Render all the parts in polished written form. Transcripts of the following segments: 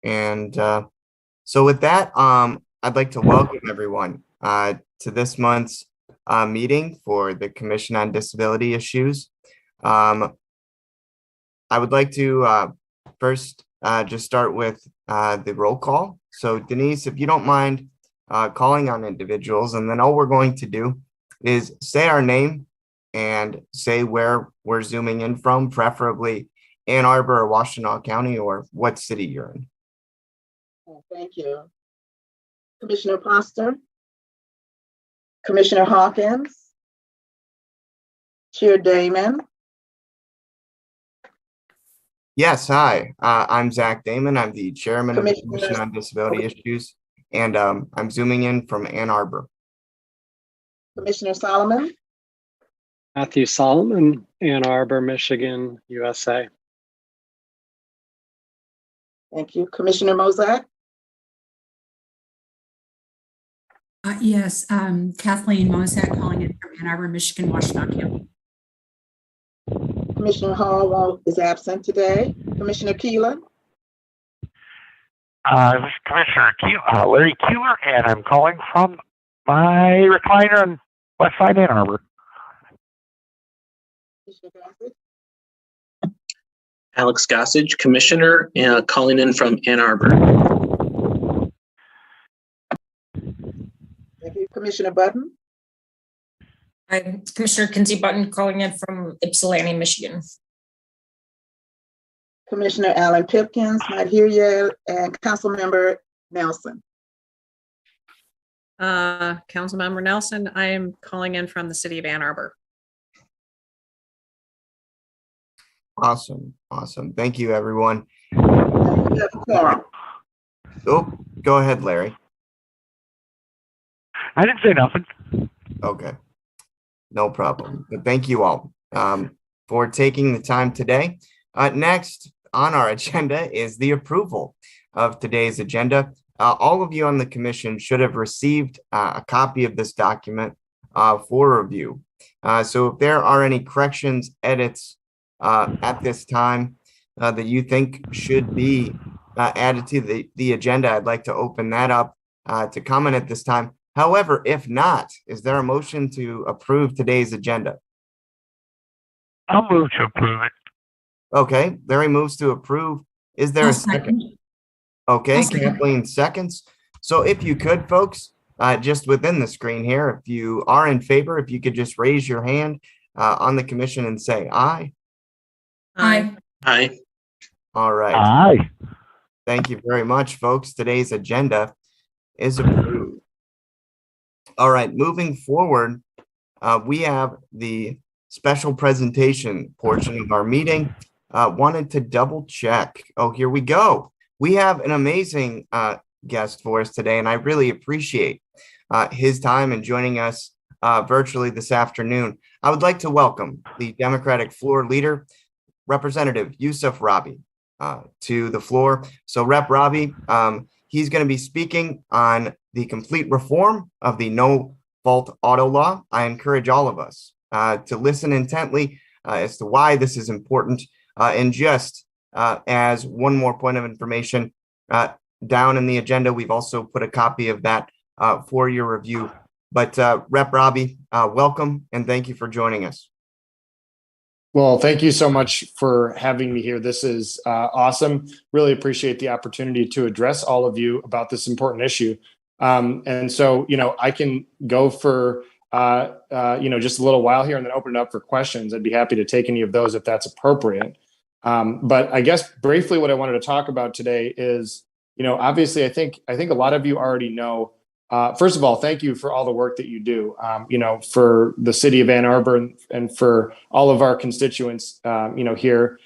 And so with that, I'd like to welcome everyone to this month's meeting for the Commission on Disability Issues. I would like to first just start with the roll call. So Denise, if you don't mind calling on individuals, and then all we're going to do is say our name and say where we're zooming in from, preferably Ann Arbor or Washtenaw County, or what city you're in. Thank you. Commissioner Foster, Commissioner Hawkins, Chair Damon. Yes, hi. I'm Zach Damon. I'm the chairman of the Commission on Disability Issues, and I'm zooming in from Ann Arbor. Commissioner Solomon. Matthew Solomon, Ann Arbor, Michigan, USA. Thank you. Commissioner Mozak. Yes, Kathleen Mozak calling in from Ann Arbor, Michigan, Washtenaw County. Commissioner Hall is absent today. Commissioner Keeler. This is Commissioner Larry Keeler, and I'm calling from my recliner on West Side Ann Arbor. Alex Gossage, Commissioner, calling in from Ann Arbor. Thank you. Commissioner Button. I'm Commissioner Kinsey Button calling in from Ypsilanti, Michigan. Commissioner Alan Pipkins, not here yet, and Councilmember Nelson. Councilmember Nelson, I am calling in from the city of Ann Arbor. Awesome. Thank you, everyone. Oh, go ahead, Larry. I didn't say nothing. Okay, no problem. But thank you all for taking the time today. Next on our agenda is the approval of today's agenda. All of you on the commission should have received a copy of this document for review. So if there are any corrections, edits at this time that you think should be added to the agenda, I'd like to open that up to comment at this time. However, if not, is there a motion to approve today's agenda? I'll move to approve it. Okay, Larry moves to approve. Is there a second? Okay, Kathleen seconds. So if you could, folks, just within the screen here, if you are in favor, if you could just raise your hand on the commission and say aye. Aye. Aye. All right. Aye. Thank you very much, folks. Today's agenda is approved. All right, moving forward, we have the special presentation portion of our meeting. Wanted to double check. Oh, here we go. We have an amazing guest for us today, and I really appreciate his time and joining us virtually this afternoon. I would like to welcome the Democratic floor leader, Representative Yusuf Rabi, to the floor. So Rep. Rabi, he's going to be speaking on the complete reform of the no-fault auto law. I encourage all of us to listen intently as to why this is important. And just as one more point of information, down in the agenda, we've also put a copy of that for your review. But Rep. Rabi, welcome, and thank you for joining us. Well, thank you so much for having me here. This is awesome. Really appreciate the opportunity to address all of you about this important issue. And so, I can go for, just a little while here and then open it up for questions. I'd be happy to take any of those if that's appropriate. But I guess briefly what I wanted to talk about today is, obviously, I think a lot of you already know. First of all, thank you for all the work that you do, for the city of Ann Arbor and for all of our constituents, here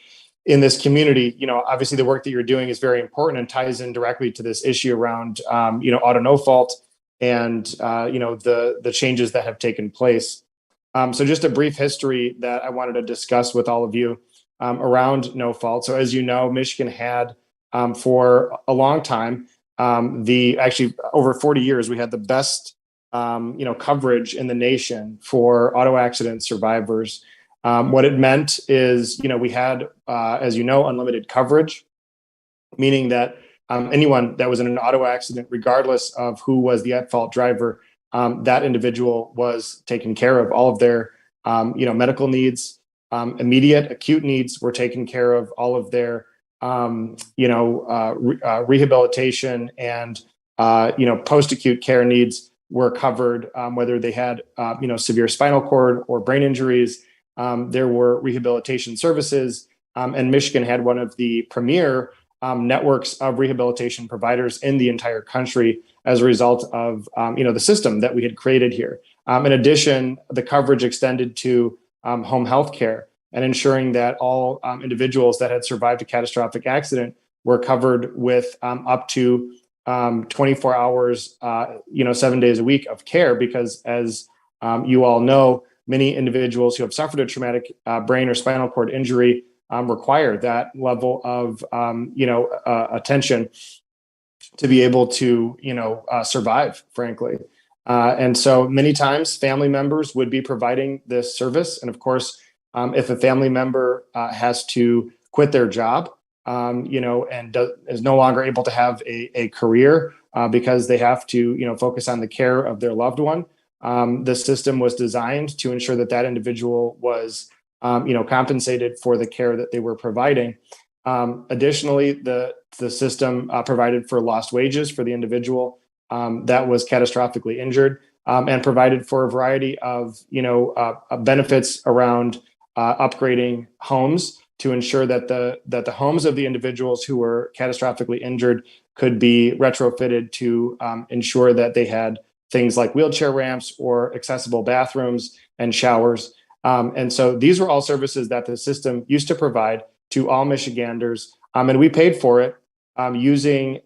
in this community. Obviously the work that you're doing is very important and ties in directly to this issue around, auto no fault and, the changes that have taken place. So just a brief history that I wanted to discuss with all of you around no fault. So as you know, Michigan had for a long time, actually over 40 years, we had the best, coverage in the nation for auto accident survivors. What it meant is, we had, as you know, unlimited coverage, meaning that anyone that was in an auto accident, regardless of who was the at-fault driver, that individual was taken care of. All of their, medical needs, immediate acute needs were taken care of. All of their, rehabilitation and, post-acute care needs were covered, whether they had, severe spinal cord or brain injuries. There were rehabilitation services, and Michigan had one of the premier networks of rehabilitation providers in the entire country as a result of the system that we had created here. In addition, the coverage extended to home health care and ensuring that all individuals that had survived a catastrophic accident were covered with up to 24 hours, 7 days a week of care, because as you all know, many individuals who have suffered a traumatic brain or spinal cord injury require that level of, attention to be able to, survive, frankly. And so many times family members would be providing this service. And of course, if a family member has to quit their job, and is no longer able to have a career because they have to, focus on the care of their loved one, the system was designed to ensure that that individual was, compensated for the care that they were providing. Additionally, the system provided for lost wages for the individual that was catastrophically injured, and provided for a variety of, benefits around upgrading homes to ensure that the homes of the individuals who were catastrophically injured could be retrofitted to ensure that they had things like wheelchair ramps or accessible bathrooms and showers. And so these were all services that the system used to provide to all Michiganders. And we paid for it using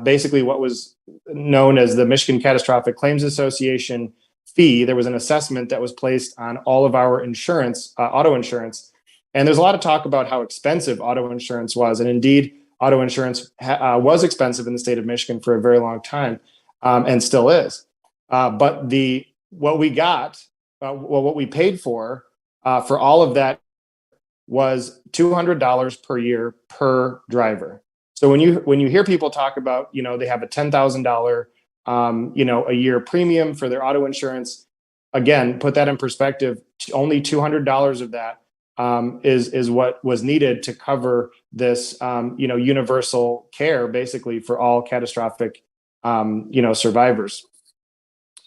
basically what was known as the Michigan Catastrophic Claims Association fee. There was an assessment that was placed on all of our insurance, auto insurance. And there's a lot of talk about how expensive auto insurance was. And indeed, auto insurance was expensive in the state of Michigan for a very long time, and still is. But what we paid for all of that was $200 per year per driver. So when you hear people talk about, they have a $10,000, a year premium for their auto insurance, again, put that in perspective. Only $200 of that is what was needed to cover this, universal care, basically for all catastrophic, survivors.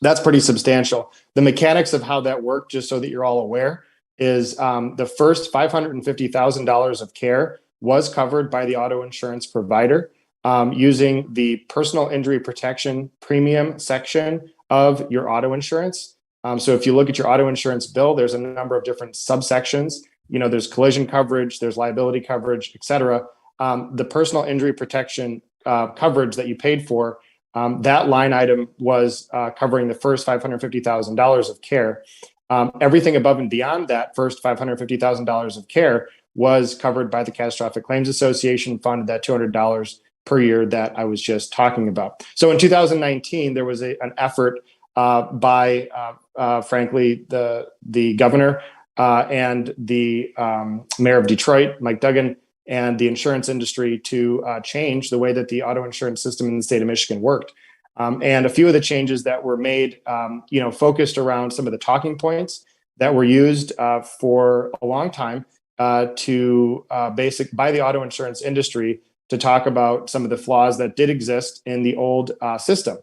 That's pretty substantial. The mechanics of how that worked, just so that you're all aware, is the first $550,000 of care was covered by the auto insurance provider using the personal injury protection premium section of your auto insurance. So if you look at your auto insurance bill, there's a number of different subsections. There's collision coverage, there's liability coverage, et cetera. The personal injury protection coverage that you paid for, that line item was covering the first $550,000 of care. Everything above and beyond that first $550,000 of care was covered by the Catastrophic Claims Association, funded that $200 per year that I was just talking about. So in 2019, there was an effort by, frankly, the governor and the mayor of Detroit, Mike Duggan, and the insurance industry to change the way that the auto insurance system in the state of Michigan worked. And a few of the changes that were made, focused around some of the talking points that were used for a long time by the auto insurance industry to talk about some of the flaws that did exist in the old system.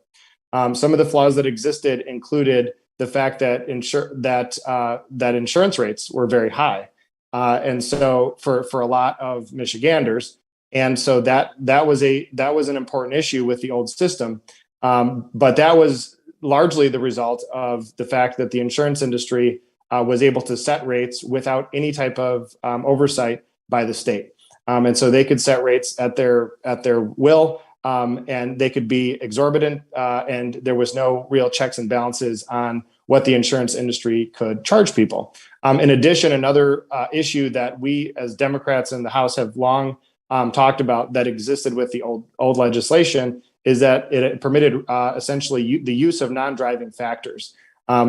Some of the flaws that existed included the fact that insurance rates were very high, and so for a lot of Michiganders, and so that was an important issue with the old system. But that was largely the result of the fact that the insurance industry was able to set rates without any type of oversight by the state. And so they could set rates at their will, and they could be exorbitant, and there was no real checks and balances on what the insurance industry could charge people. In addition, another issue that we as Democrats in the House have long talked about that existed with the old legislation is that it permitted essentially the use of non-driving factors,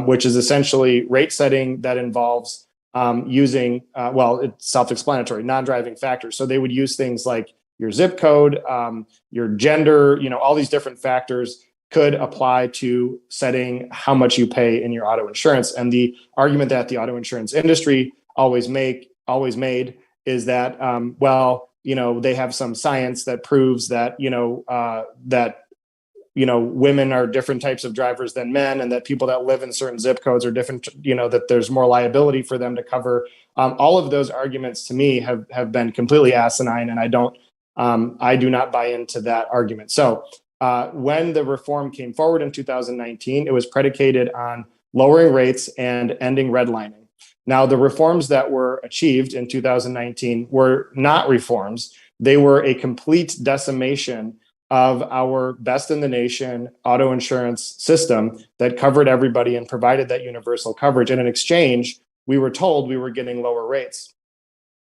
which is essentially rate setting that involves using, it's self-explanatory, non-driving factors. So they would use things like your zip code, your gender, all these different factors could apply to setting how much you pay in your auto insurance. And the argument that the auto insurance industry always made is that, they have some science that proves that, women are different types of drivers than men, and that people that live in certain zip codes are different, that there's more liability for them to cover. All of those arguments to me have been completely asinine, and I do not buy into that argument. So when the reform came forward in 2019, it was predicated on lowering rates and ending redlining. Now, the reforms that were achieved in 2019 were not reforms. They were a complete decimation of our best in the nation auto insurance system that covered everybody and provided that universal coverage. And in exchange, we were told we were getting lower rates.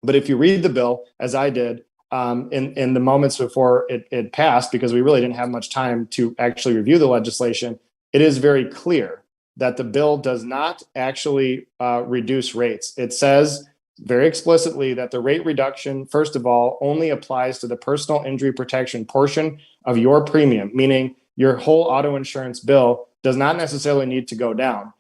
But if you read the bill, as I did, in the moments before it passed, because we really didn't have much time to actually review the legislation, it is very clear that the bill does not actually reduce rates. It says very explicitly that the rate reduction, first of all, only applies to the personal injury protection portion of your premium, meaning your whole auto insurance bill does not necessarily need to go down.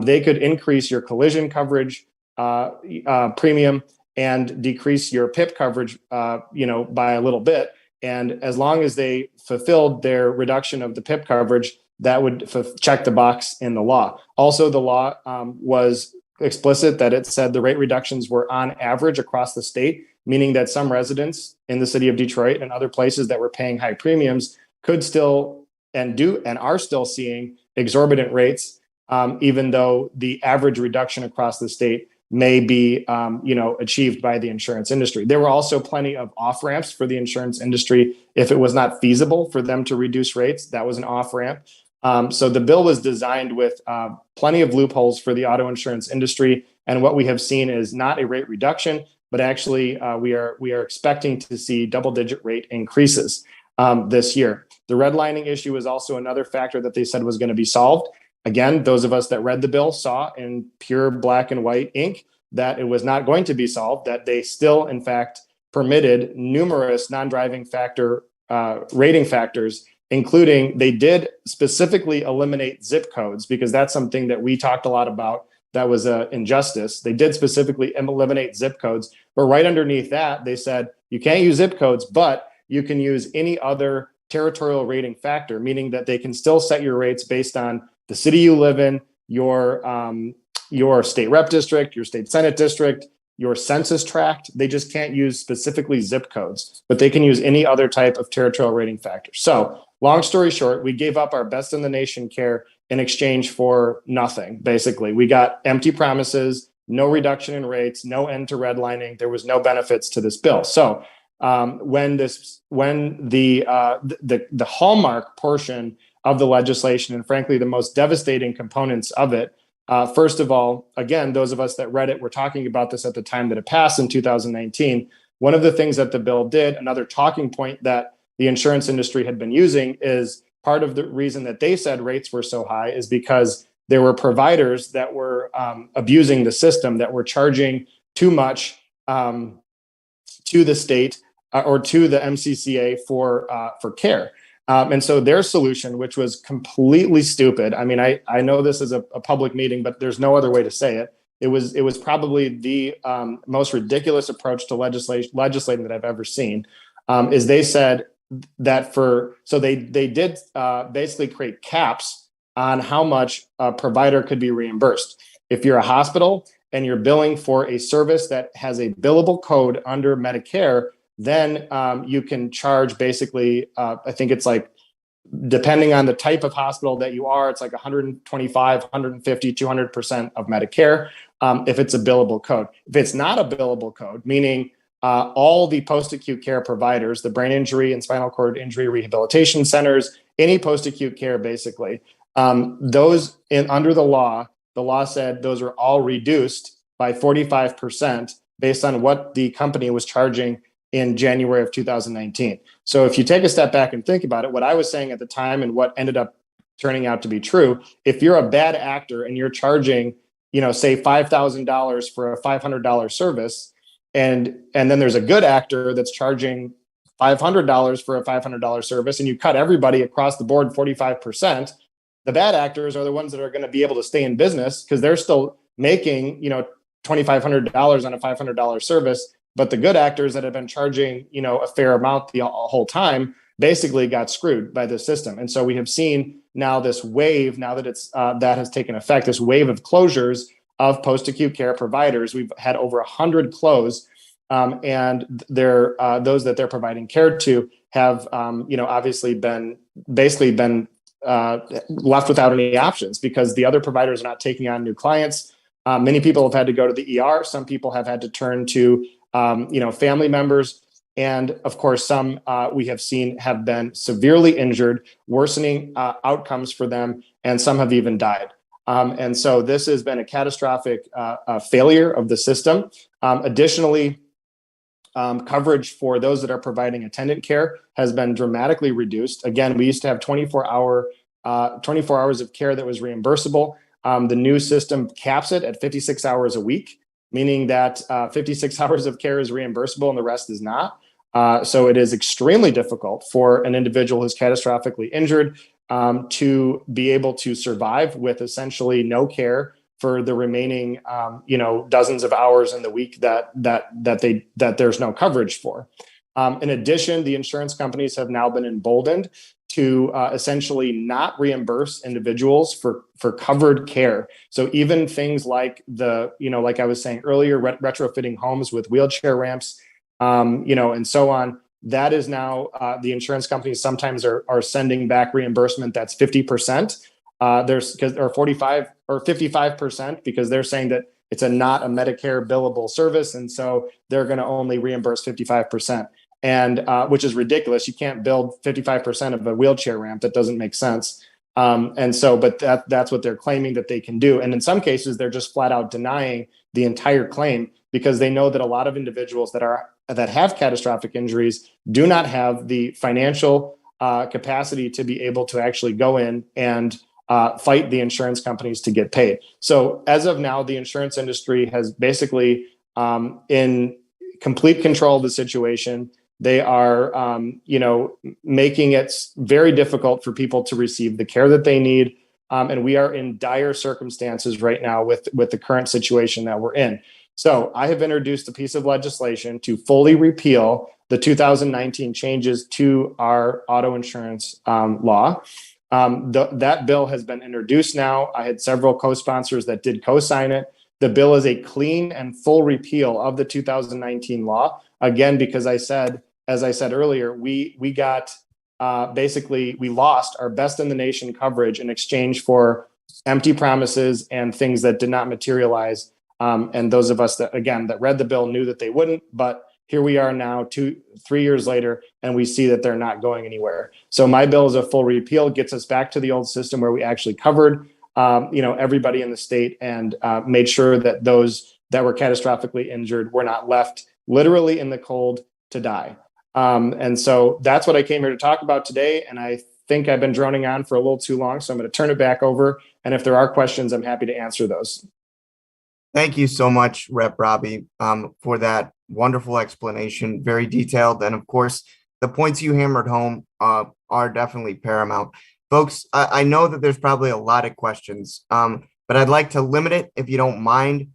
They could increase your collision coverage premium and decrease your PIP coverage, by a little bit. And as long as they fulfilled their reduction of the PIP coverage, that would check the box in the law. Also, the law was explicit that it said the rate reductions were on average across the state, meaning that some residents in the city of Detroit and other places that were paying high premiums could still and are still seeing exorbitant rates, even though the average reduction across the state may be achieved by the insurance industry. There were also plenty of off-ramps for the insurance industry. If it was not feasible for them to reduce rates, that was an off-ramp. So the bill was designed with plenty of loopholes for the auto insurance industry. And what we have seen is not a rate reduction, but actually we are expecting to see double-digit rate increases this year. The redlining issue is also another factor that they said was going to be solved. Again, those of us that read the bill saw in pure black and white ink that it was not going to be solved, that they still, in fact, permitted numerous non-driving factor rating factors, including they did specifically eliminate zip codes, because that's something that we talked a lot about. That was an injustice. They did specifically eliminate zip codes, but right underneath that, they said you can't use zip codes, but you can use any other territorial rating factor, meaning that they can still set your rates based on the city you live in, your state rep district, your state senate district, your census tract. They just can't use specifically zip codes, but they can use any other type of territorial rating factor. So long story short, we gave up our best in the nation care in exchange for nothing. Basically, we got empty promises, no reduction in rates, no end to redlining. There was no benefits to this bill. So when the hallmark portion of the legislation, and frankly, the most devastating components of it. First of all, again, those of us that read it were talking about this at the time that it passed in 2019. One of the things that the bill did, another talking point that the insurance industry had been using, is part of the reason that they said rates were so high is because there were providers that were abusing the system, that were charging too much to the state or to the MCCA for care. And so their solution, which was completely stupid. I mean, I know this is a public meeting, but there's no other way to say it. It was probably the most ridiculous approach to legislating that I've ever seen. Is they said that they did basically create caps on how much a provider could be reimbursed. If you're a hospital and you're billing for a service that has a billable code under Medicare, then you can charge basically, I think it's like, depending on the type of hospital that you are, it's like 125, 150, 200% of Medicare if it's a billable code. If it's not a billable code, meaning all the post-acute care providers, the brain injury and spinal cord injury rehabilitation centers, any post-acute care basically, those under the law said those are all reduced by 45% based on what the company was charging in January of 2019. So if you take a step back and think about it, what I was saying at the time and what ended up turning out to be true, if you're a bad actor and you're charging, say $5,000 for a $500 service, and then there's a good actor that's charging $500 for a $500 service and you cut everybody across the board 45%, the bad actors are the ones that are going to be able to stay in business because they're still making, $2,500 on a $500 service. But the good actors that have been charging, a fair amount the whole time basically got screwed by the system. And so we have seen now this wave, now that that has taken effect, this wave of closures of post-acute care providers. We've had over 100 close, and those that they're providing care to have, obviously been left without any options because the other providers are not taking on new clients. Many people have had to go to the ER. Some people have had to turn to, family members. And of course, some we have seen have been severely injured, worsening outcomes for them, and some have even died. And so this has been a catastrophic failure of the system. Additionally, coverage for those that are providing attendant care has been dramatically reduced. Again, we used to have 24 hours of care that was reimbursable. The new system caps it at 56 hours a week, meaning that 56 hours of care is reimbursable and the rest is not. So it is extremely difficult for an individual who's catastrophically injured to be able to survive with essentially no care for the remaining, dozens of hours in the week that there's no coverage for. In addition, the insurance companies have now been emboldened to essentially not reimburse individuals for covered care. So even things like like I was saying earlier, retrofitting homes with wheelchair ramps, and so on. That is now the insurance companies sometimes are sending back reimbursement that's 50%. Or 45 or 55% because they're saying that it's not a Medicare billable service, and so they're going to only reimburse 55%. And which is ridiculous. You can't build 55% of a wheelchair ramp. That doesn't make sense. But that's what they're claiming that they can do. And in some cases, they're just flat out denying the entire claim because they know that a lot of individuals that have catastrophic injuries do not have the financial capacity to be able to actually go in and fight the insurance companies to get paid. So as of now, the insurance industry has basically in complete control of the situation. They are, making it very difficult for people to receive the care that they need. And we are in dire circumstances right now with the current situation that we're in. So I have introduced a piece of legislation to fully repeal the 2019 changes to our auto insurance law. That bill has been introduced now. I had several co-sponsors that did co-sign it. The bill is a clean and full repeal of the 2019 law. Again, because as I said earlier, we got we lost our best in the nation coverage in exchange for empty promises and things that did not materialize. And those of us that read the bill knew that they wouldn't, but here we are now 2-3 years later, and we see that they're not going anywhere. So my bill is a full repeal, gets us back to the old system where we actually covered everybody in the state and made sure that those that were catastrophically injured were not left literally in the cold to die. And so that's what I came here to talk about today. And I think I've been droning on for a little too long, so I'm going to turn it back over. And if there are questions, I'm happy to answer those. Thank you so much, Rep. Robbie, for that wonderful explanation, very detailed. And of course, the points you hammered home are definitely paramount. Folks, I know that there's probably a lot of questions, but I'd like to limit it, if you don't mind,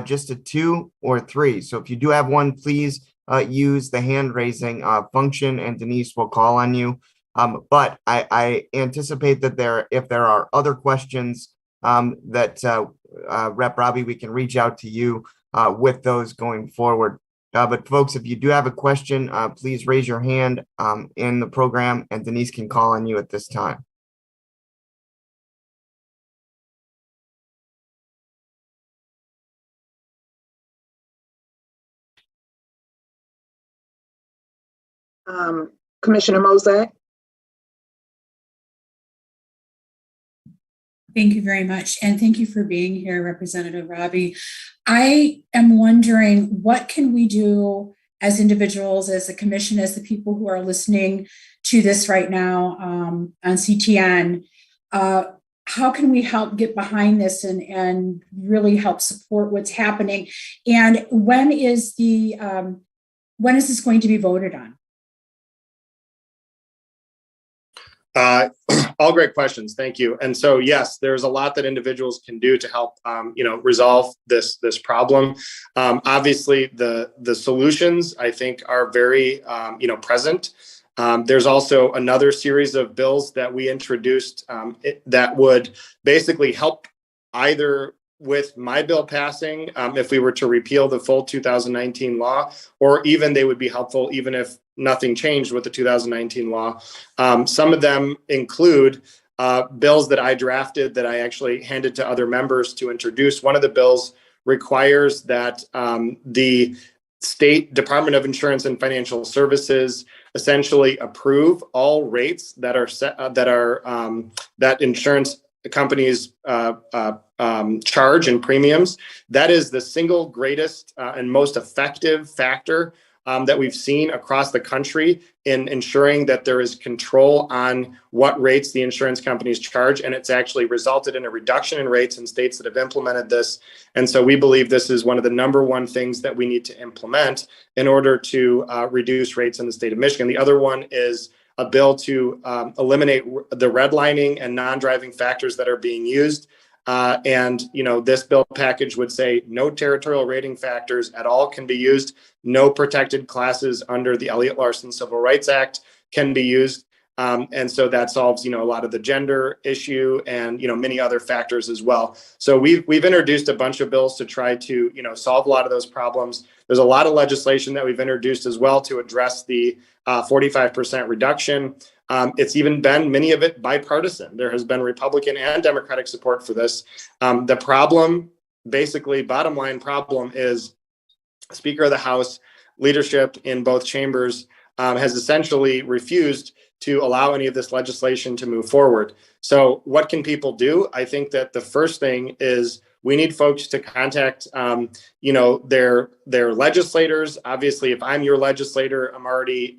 just to 2 or 3. So if you do have one, please use the hand raising function and Denise will call on you. But I anticipate that if there are other questions that Rep. Robbie, we can reach out to you with those going forward. But folks, if you do have a question, please raise your hand in the program and Denise can call on you at this time. Commissioner Mossack. Thank you very much. And thank you for being here, Representative Robbie. I am wondering, what can we do as individuals, as a commission, as the people who are listening to this right now on CTN? How can we help get behind this and really help support what's happening? And when is this going to be voted on? All great questions. Thank you. And so, yes, there's a lot that individuals can do to help, resolve this problem. Obviously, the solutions I think are very, present. There's also another series of bills that we introduced that would basically help either with my bill passing, if we were to repeal the full 2019 law, or even they would be helpful even if nothing changed with the 2019 law. Some of them include bills that I drafted that I actually handed to other members to introduce. One of the bills requires that the State Department of Insurance and Financial Services essentially approve all rates that are set that insurance companies charge and premiums. That is the single greatest and most effective factor that we've seen across the country in ensuring that there is control on what rates the insurance companies charge. And it's actually resulted in a reduction in rates in states that have implemented this. And so we believe this is one of the number one things that we need to implement in order to reduce rates in the state of Michigan. The other one is a bill to eliminate the redlining and non-driving factors that are being used. This bill package would say no territorial rating factors at all can be used. No protected classes under the Elliott-Larsen Civil Rights Act can be used. And so that solves, a lot of the gender issue and, many other factors as well. So we've introduced a bunch of bills to try to, solve a lot of those problems. There's a lot of legislation that we've introduced as well to address the 45% reduction. It's even been many of it bipartisan. There has been Republican and Democratic support for this. The problem, basically, bottom line problem is Speaker of the House, leadership in both chambers has essentially refused to allow any of this legislation to move forward. So what can people do? I think that the first thing is we need folks to contact, their legislators. Obviously, if I'm your legislator, I'm already,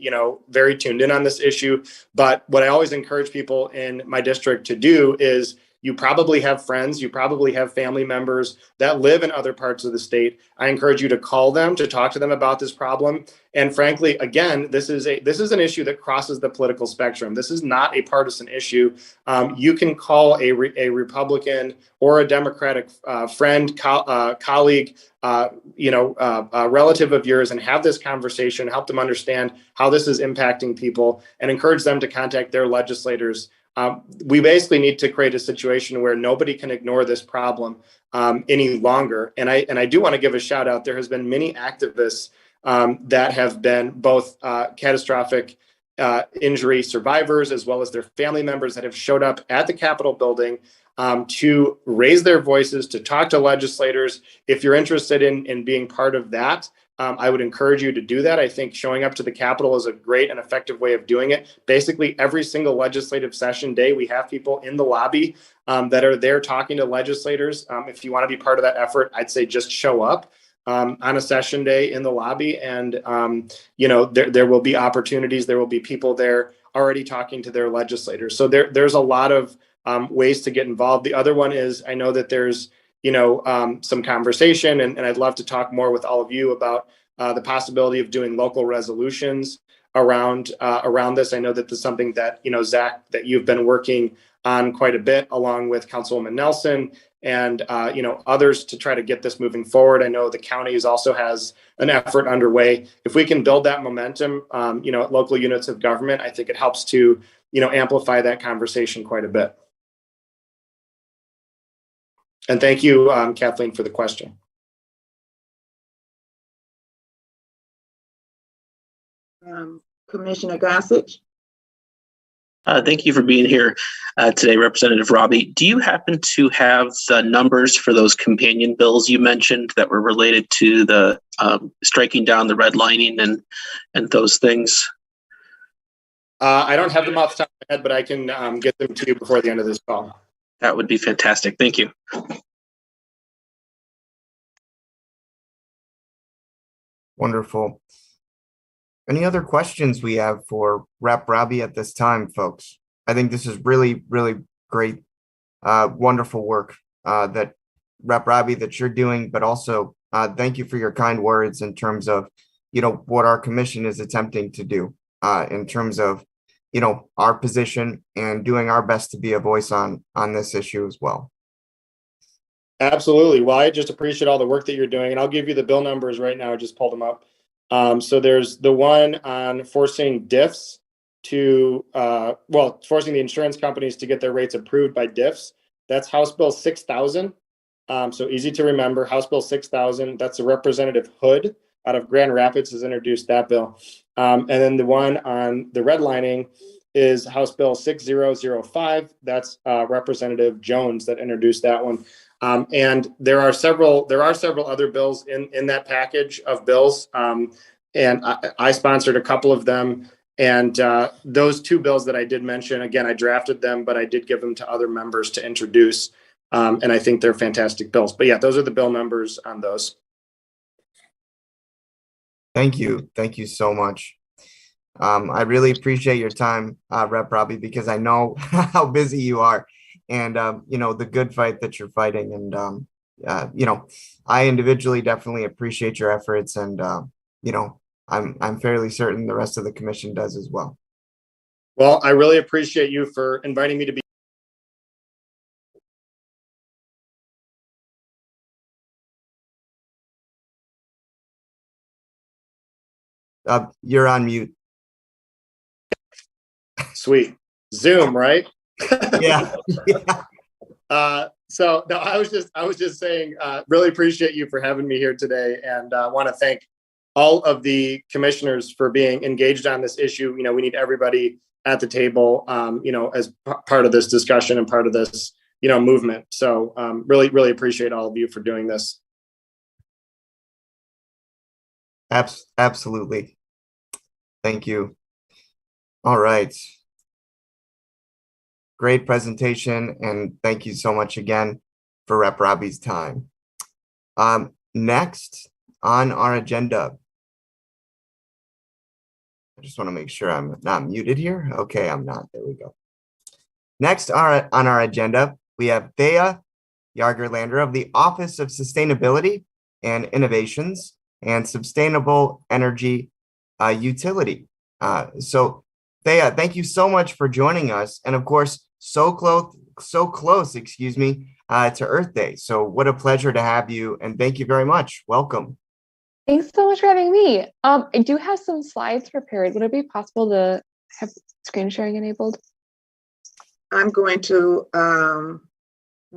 very tuned in on this issue. But what I always encourage people in my district to do is you probably have friends, you probably have family members that live in other parts of the state. I encourage you to call them, to talk to them about this problem. And frankly, again, this is an issue that crosses the political spectrum. This is not a partisan issue. You can call a Republican or a Democratic friend, colleague, a relative of yours and have this conversation, help them understand how this is impacting people, and encourage them to contact their legislators. We basically need to create a situation where nobody can ignore this problem any longer. And I do want to give a shout out. There has been many activists that have been both catastrophic injury survivors as well as their family members that have showed up at the Capitol building to raise their voices, to talk to legislators. If you're interested in being part of that, I would encourage you to do that. I think showing up to the Capitol is a great and effective way of doing it. Basically, every single legislative session day, we have people in the lobby that are there talking to legislators. If you want to be part of that effort, I'd say just show up on a session day in the lobby, and there will be opportunities. There will be people there already talking to their legislators. So there's a lot of ways to get involved. The other one is I know that there's some conversation, and I'd love to talk more with all of you about the possibility of doing local resolutions around this. I know that this is something that, Zach, that you've been working on quite a bit, along with Councilwoman Nelson and, others to try to get this moving forward. I know the county also has an effort underway. If we can build that momentum, at local units of government, I think it helps to, amplify that conversation quite a bit. And thank you, Kathleen, for the question. Commissioner Gossage. Thank you for being here today, Representative Robbie. Do you happen to have the numbers for those companion bills you mentioned that were related to the striking down the redlining and those things? I don't have them off the top of my head, but I can get them to you before the end of this call. That would be fantastic. Thank you. Wonderful. Any other questions we have for Rep. Robbie at this time, folks? I think this is really, really great, wonderful work that Rep. Robbie that you're doing, but also thank you for your kind words in terms of, what our commission is attempting to do in terms of, our position and doing our best to be a voice on this issue as well. Absolutely. Well, I just appreciate all the work that you're doing, and I'll give you the bill numbers right now. I just pulled them up. So there's the one on forcing diffs to, forcing the insurance companies to get their rates approved by diffs. That's House Bill 6000. So easy to remember, House Bill 6000. That's a Representative Hood out of Grand Rapids has introduced that bill. And then the one on the redlining is House Bill 6005. That's Representative Jones that introduced that one. And there are several other bills in that package of bills. And I sponsored a couple of them. And those two bills that I did mention, again, I drafted them, but I did give them to other members to introduce. And I think they're fantastic bills. But yeah, those are the bill numbers on those. Thank you. Thank you so much. I really appreciate your time, Rep. Robbie, because I know how busy you are and, the good fight that you're fighting. And, I individually definitely appreciate your efforts. And, I'm fairly certain the rest of the commission does as well. Well, I really appreciate you for inviting me to be. You're on mute. Sweet. Zoom, right? Yeah. So no, I was just saying, really appreciate you for having me here today, and want to thank all of the commissioners for being engaged on this issue. We need everybody at the table, as part of this discussion and part of this, movement. So really, really appreciate all of you for doing this. Absolutely. Thank you. All right. Great presentation, and thank you so much again for Rep. Robbie's time. Next on our agenda, I just want to make sure I'm not muted here. Okay, I'm not. There we go. Next on our agenda, we have Thea Yargerlander of the Office of Sustainability and Innovations and Sustainable Energy Utility. So Thea, thank you so much for joining us. And of course, so close, to Earth Day. So what a pleasure to have you. And thank you very much. Welcome. Thanks so much for having me. I do have some slides prepared. Would it be possible to have screen sharing enabled? I'm going to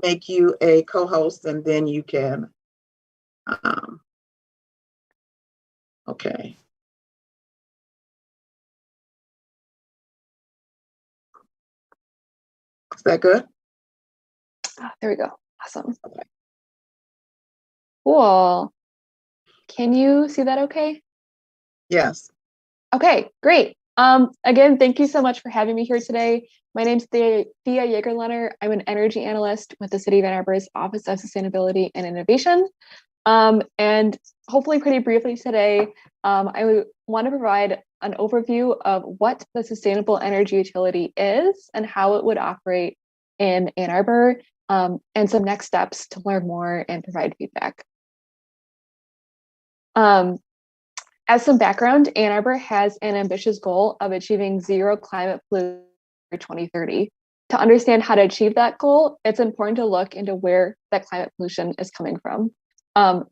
make you a co-host and then you can, okay. Is that good? There we go. Awesome. Okay. Cool. Can you see that okay? Yes. Okay, great. Again, thank you so much for having me here today. My name's Thea Yeagerlener. I'm an energy analyst with the City of Ann Arbor's Office of Sustainability and Innovation. And hopefully pretty briefly today, I want to provide an overview of what the sustainable energy utility is and how it would operate in Ann Arbor, and some next steps to learn more and provide feedback. As some background, Ann Arbor has an ambitious goal of achieving zero climate pollution by 2030. To understand how to achieve that goal, it's important to look into where that climate pollution is coming from.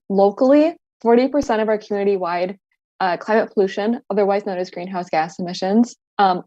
Locally, 40% of our community-wide climate pollution, otherwise known as greenhouse gas emissions,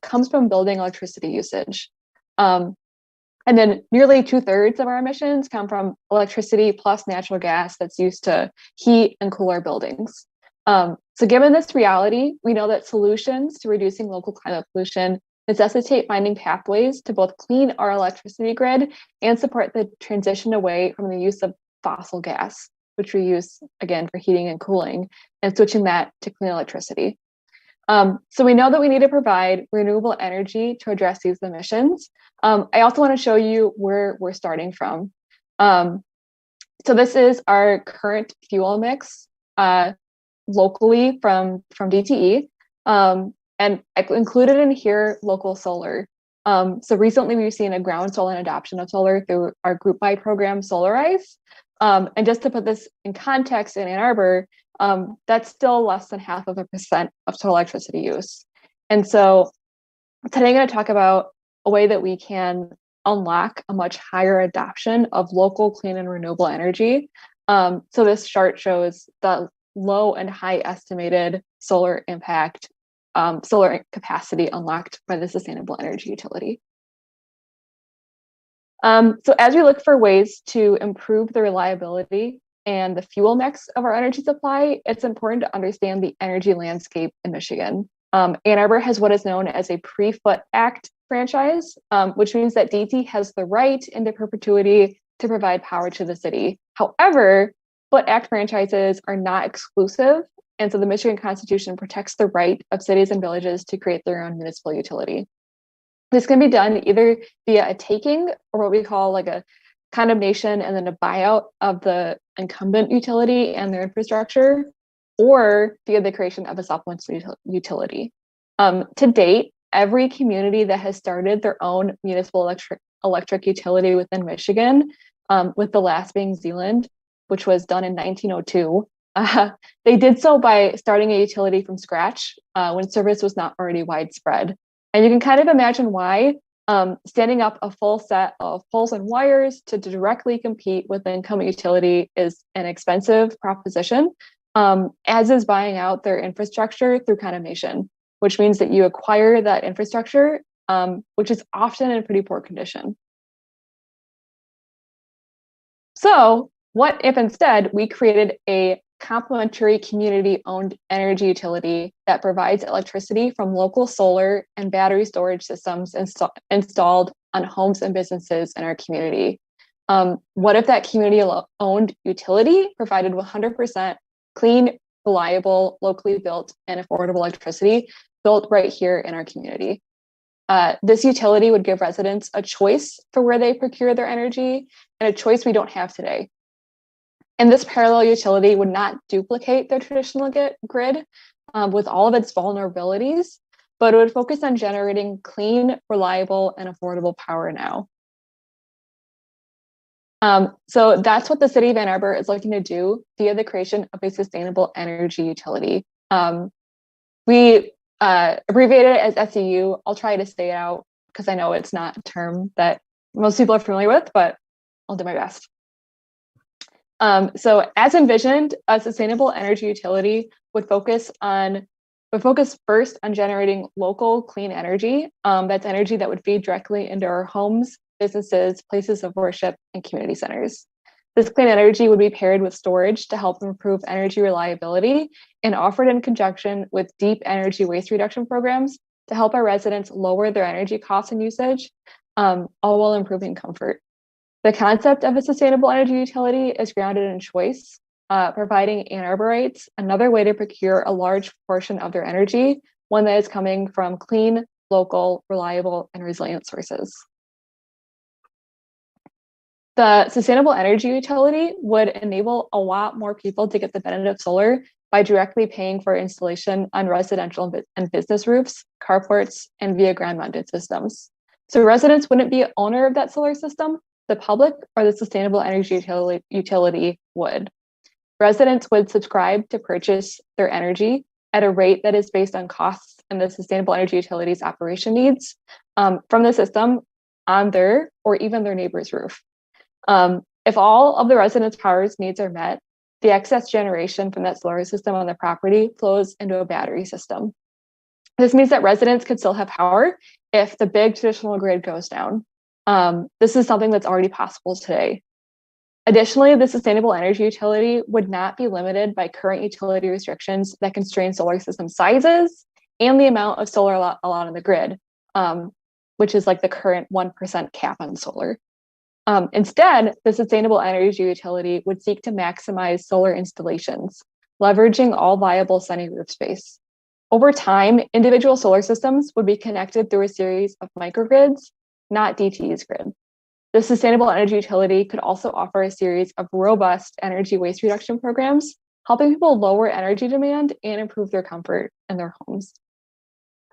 comes from building electricity usage. And then nearly 2/3 of our emissions come from electricity plus natural gas that's used to heat and cool our buildings. So given this reality, we know that solutions to reducing local climate pollution necessitate finding pathways to both clean our electricity grid and support the transition away from the use of fossil gas, which we use, again, for heating and cooling, and switching that to clean electricity. So we know that we need to provide renewable energy to address these emissions. I also want to show you where we're starting from. So this is our current fuel mix locally from DTE. And I included in here local solar. So recently we've seen a groundswell and adoption of solar through our group-wide program, Solarize. And just to put this in context, in Ann Arbor, that's still less than 0.5% of total electricity use. And so Today, I'm going to talk about a way that we can unlock a much higher adoption of local, clean, and renewable energy. So this chart shows the low and high estimated solar impact, solar capacity unlocked by the sustainable energy utility. So as we look for ways to improve the reliability and the fuel mix of our energy supply, it's important to understand the energy landscape in Michigan. Ann Arbor has what is known as a pre-Foot Act franchise, which means that DT has the right into perpetuity to provide power to the city. However, Foot Act franchises are not exclusive, and so the Michigan Constitution protects the right of cities and villages to create their own municipal utility. This can be done either via a taking or what we call like a condemnation and then a buyout of the incumbent utility and their infrastructure, or via the creation of a supplemental utility. To date, every community that has started their own municipal electric utility within Michigan, with the last being Zealand, which was done in 1902, they did so by starting a utility from scratch when service was not already widespread. And you can kind of imagine why standing up a full set of poles and wires to directly compete with the incumbent utility is an expensive proposition, as is buying out their infrastructure through condemnation, which means that you acquire that infrastructure, which is often in pretty poor condition. So what if instead we created a complementary community-owned energy utility that provides electricity from local solar and battery storage systems installed on homes and businesses in our community? What if that community-owned utility provided 100% clean, reliable, locally built, and affordable electricity built right here in our community? This utility would give residents a choice for where they procure their energy, and a choice we don't have today. And this parallel utility would not duplicate their traditional grid with all of its vulnerabilities, but it would focus on generating clean, reliable, and affordable power now. So that's what the city of Ann Arbor is looking to do via the creation of a sustainable energy utility. We abbreviate it as SEU. I'll try to stay it out because I know it's not a term that most people are familiar with, but I'll do my best. So as envisioned, a sustainable energy utility would focus first on generating local clean energy. That's energy that would feed directly into our homes, businesses, places of worship, and community centers. This clean energy would be paired with storage to help improve energy reliability and offered in conjunction with deep energy waste reduction programs to help our residents lower their energy costs and usage, all while improving comfort. The concept of a sustainable energy utility is grounded in choice, providing Ann Arborites another way to procure a large portion of their energy, one that is coming from clean, local, reliable, and resilient sources. The sustainable energy utility would enable a lot more people to get the benefit of solar by directly paying for installation on residential and business roofs, carports, and via ground-mounted systems. So residents wouldn't be an owner of that solar system. The public or the sustainable energy utility would. Residents would subscribe to purchase their energy at a rate that is based on costs and the sustainable energy utility's operation needs from the system on their or even their neighbor's roof. If all of the residents' power needs are met, the excess generation from that solar system on the property flows into a battery system. This means that residents could still have power if the big traditional grid goes down. This is something that's already possible today. Additionally, the sustainable energy utility would not be limited by current utility restrictions that constrain solar system sizes and the amount of solar allowed on the grid, which is like the current 1% cap on solar. Instead, the sustainable energy utility would seek to maximize solar installations, leveraging all viable sunny roof space. Over time, individual solar systems would be connected through a series of microgrids, not DTE's grid. The sustainable energy utility could also offer a series of robust energy waste reduction programs, helping people lower energy demand and improve their comfort in their homes.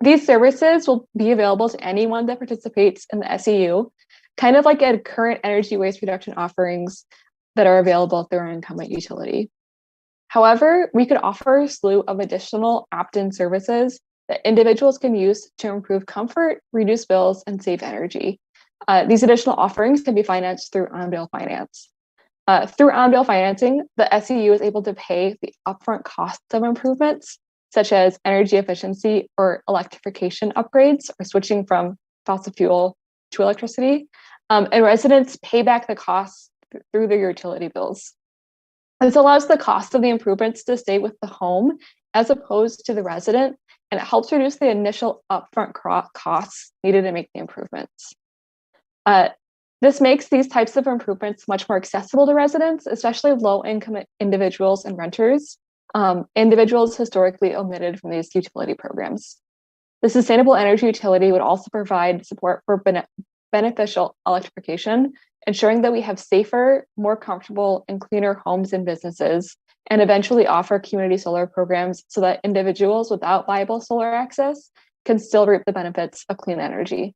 These services will be available to anyone that participates in the SEU, kind of like at current energy waste reduction offerings that are available through an incumbent utility. However, we could offer a slew of additional opt-in services that individuals can use to improve comfort, reduce bills, and save energy. These additional offerings can be financed through on-bill finance. Through on-bill financing, the SEU is able to pay the upfront costs of improvements, such as energy efficiency or electrification upgrades, or switching from fossil fuel to electricity, and residents pay back the costs through their utility bills. This allows the cost of the improvements to stay with the home as opposed to the resident, and it helps reduce the initial upfront costs needed to make the improvements. This makes these types of improvements much more accessible to residents, especially low-income individuals and renters, individuals historically omitted from these utility programs. The sustainable energy utility would also provide support for beneficial electrification, ensuring that we have safer, more comfortable, and cleaner homes and businesses, and eventually offer community solar programs so that individuals without viable solar access can still reap the benefits of clean energy.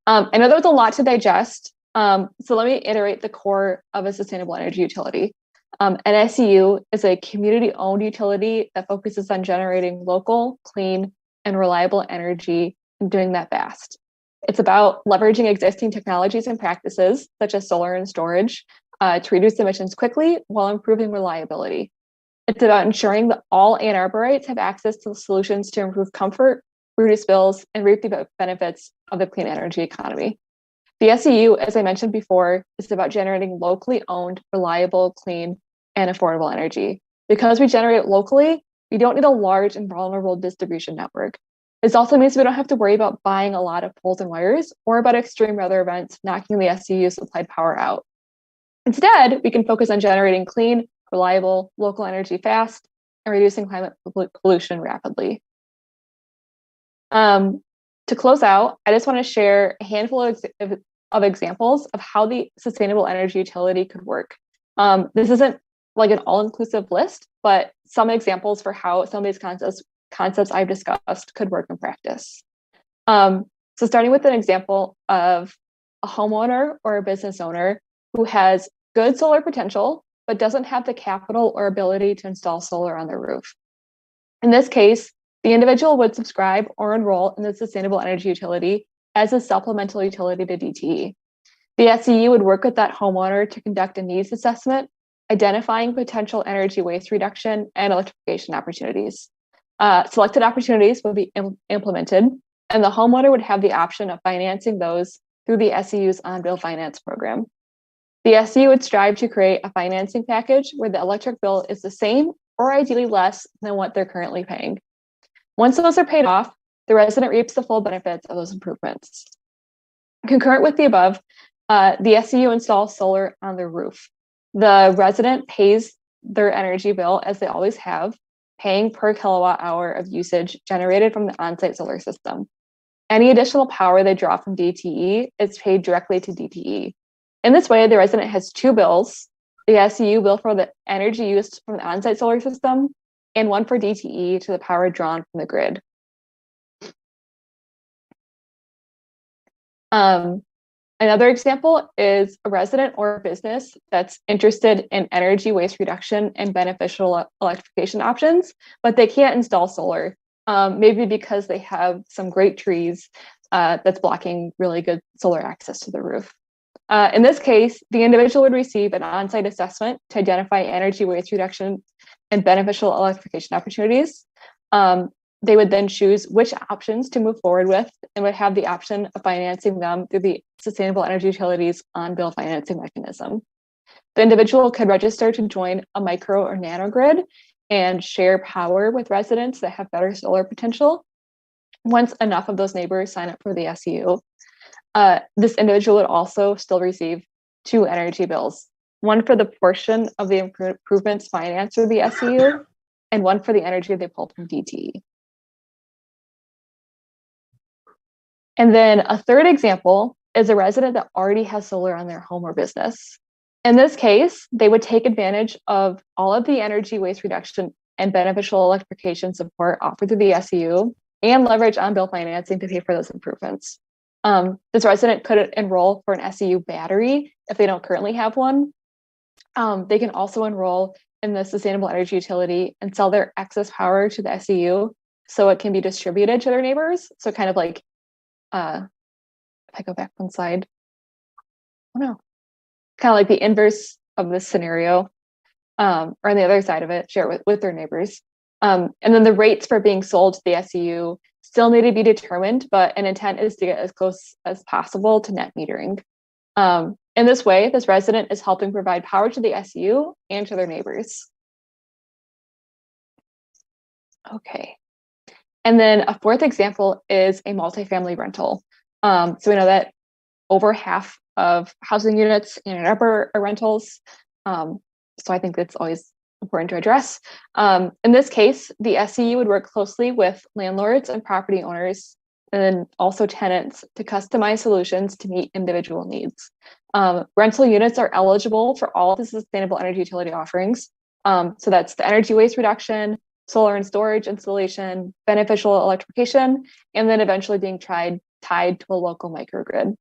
I know there was a lot to digest, so let me iterate the core of a sustainable energy utility. An SEU is a community-owned utility that focuses on generating local, clean, and reliable energy and doing that fast. It's about leveraging existing technologies and practices, such as solar and storage, to reduce emissions quickly while improving reliability. It's about ensuring that all Ann Arborites have access to solutions to improve comfort, reduce bills, and reap the benefits of the clean energy economy. The SEU, as I mentioned before, is about generating locally owned, reliable, clean, and affordable energy. Because we generate locally, we don't need a large and vulnerable distribution network. This also means we don't have to worry about buying a lot of poles and wires or about extreme weather events knocking the SEU supplied power out. Instead, we can focus on generating clean, reliable, local energy fast and reducing climate pollution rapidly. To close out, I just want to share a handful of examples of how the sustainable energy utility could work. This isn't like an all-inclusive list, but some examples for how some of these concepts I've discussed could work in practice. So starting with an example of a homeowner or a business owner who has good solar potential, but doesn't have the capital or ability to install solar on their roof. In this case, the individual would subscribe or enroll in the sustainable energy utility as a supplemental utility to DTE. The SEU would work with that homeowner to conduct a needs assessment, identifying potential energy waste reduction and electrification opportunities. Selected opportunities would be implemented, and the homeowner would have the option of financing those through the SEU's on-bill finance program. The SEU would strive to create a financing package where the electric bill is the same or ideally less than what they're currently paying. Once those are paid off, the resident reaps the full benefits of those improvements. Concurrent with the above, the SEU installs solar on their roof. The resident pays their energy bill as they always have, paying per kilowatt hour of usage generated from the on-site solar system. Any additional power they draw from DTE is paid directly to DTE. In this way, the resident has two bills: the SEU bill for the energy used from the on-site solar system, and one for DTE to the power drawn from the grid. Another example is a resident or a business that's interested in energy waste reduction and beneficial electrification options, but they can't install solar, maybe because they have some great trees that's blocking really good solar access to the roof. In this case, the individual would receive an on-site assessment to identify energy waste reduction and beneficial electrification opportunities. They would then choose which options to move forward with and would have the option of financing them through the Sustainable Energy Utilities on-bill financing mechanism. The individual could register to join a micro or nano grid and share power with residents that have better solar potential once enough of those neighbors sign up for the SEU. This individual would also still receive two energy bills, one for the portion of the improvements financed through the SEU and one for the energy they pulled from DTE. And then a third example is a resident that already has solar on their home or business. In this case, they would take advantage of all of the energy waste reduction and beneficial electrification support offered through the SEU and leverage on-bill financing to pay for those improvements. This resident could enroll for an SEU battery if they don't currently have one. They can also enroll in the Sustainable Energy Utility and sell their excess power to the SEU so it can be distributed to their neighbors. So kind of like, if I go back one slide, oh no, kind of like the inverse of this scenario, or on the other side of it, share it with their neighbors. And then the rates for being sold to the SEU still need to be determined, but an intent is to get as close as possible to net metering. In this way, this resident is helping provide power to the SEU and to their neighbors. Okay. And then a fourth example is a multifamily rental. So we know that over half of housing units in Ann Arbor are rentals. So I think that's always important to address. In this case, the SEU would work closely with landlords and property owners, and then also tenants, to customize solutions to meet individual needs. Rental units are eligible for all of the sustainable energy utility offerings. So that's the energy waste reduction, solar and storage installation, beneficial electrification, and then eventually being tied to a local microgrid.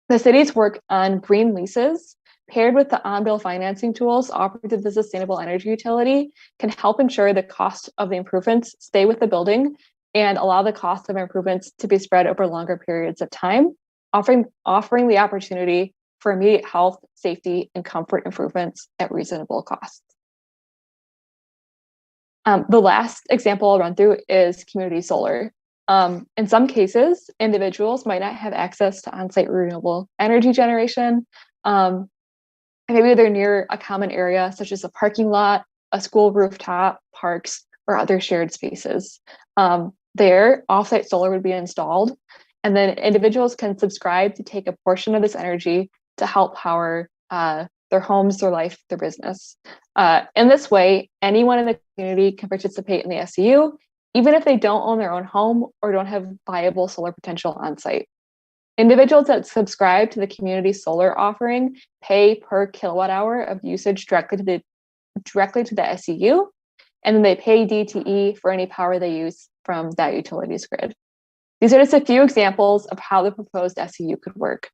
The cities work on green leases paired with the on-bill financing tools offered to the sustainable energy utility can help ensure the cost of the improvements stay with the building and allow the cost of improvements to be spread over longer periods of time, offering the opportunity for immediate health, safety, and comfort improvements at reasonable costs. The last example I'll run through is community solar. In some cases, individuals might not have access to on-site renewable energy generation. Maybe they're near a common area, such as a parking lot, a school rooftop, parks, or other shared spaces. There, offsite solar would be installed, and then individuals can subscribe to take a portion of this energy to help power their homes, their life, their business. In this way, anyone in the community can participate in the SEU, even if they don't own their own home or don't have viable solar potential on site. Individuals that subscribe to the community solar offering pay per kilowatt hour of usage directly to the SEU, and then they pay DTE for any power they use from that utilities grid. These are just a few examples of how the proposed SEU could work.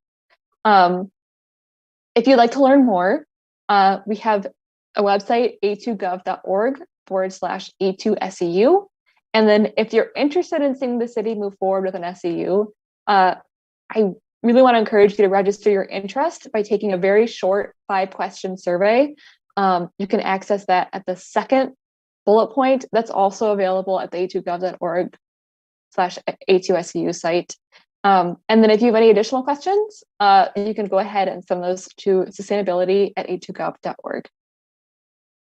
If you'd like to learn more, we have a website, a2gov.org/A2SEU. And then if you're interested in seeing the city move forward with an SEU, I really want to encourage you to register your interest by taking a very short 5-question survey. You can access that at the second bullet point. That's also available at the a2gov.org/A2SEU site. And then if you have any additional questions, you can go ahead and send those to sustainability@a2gov.org.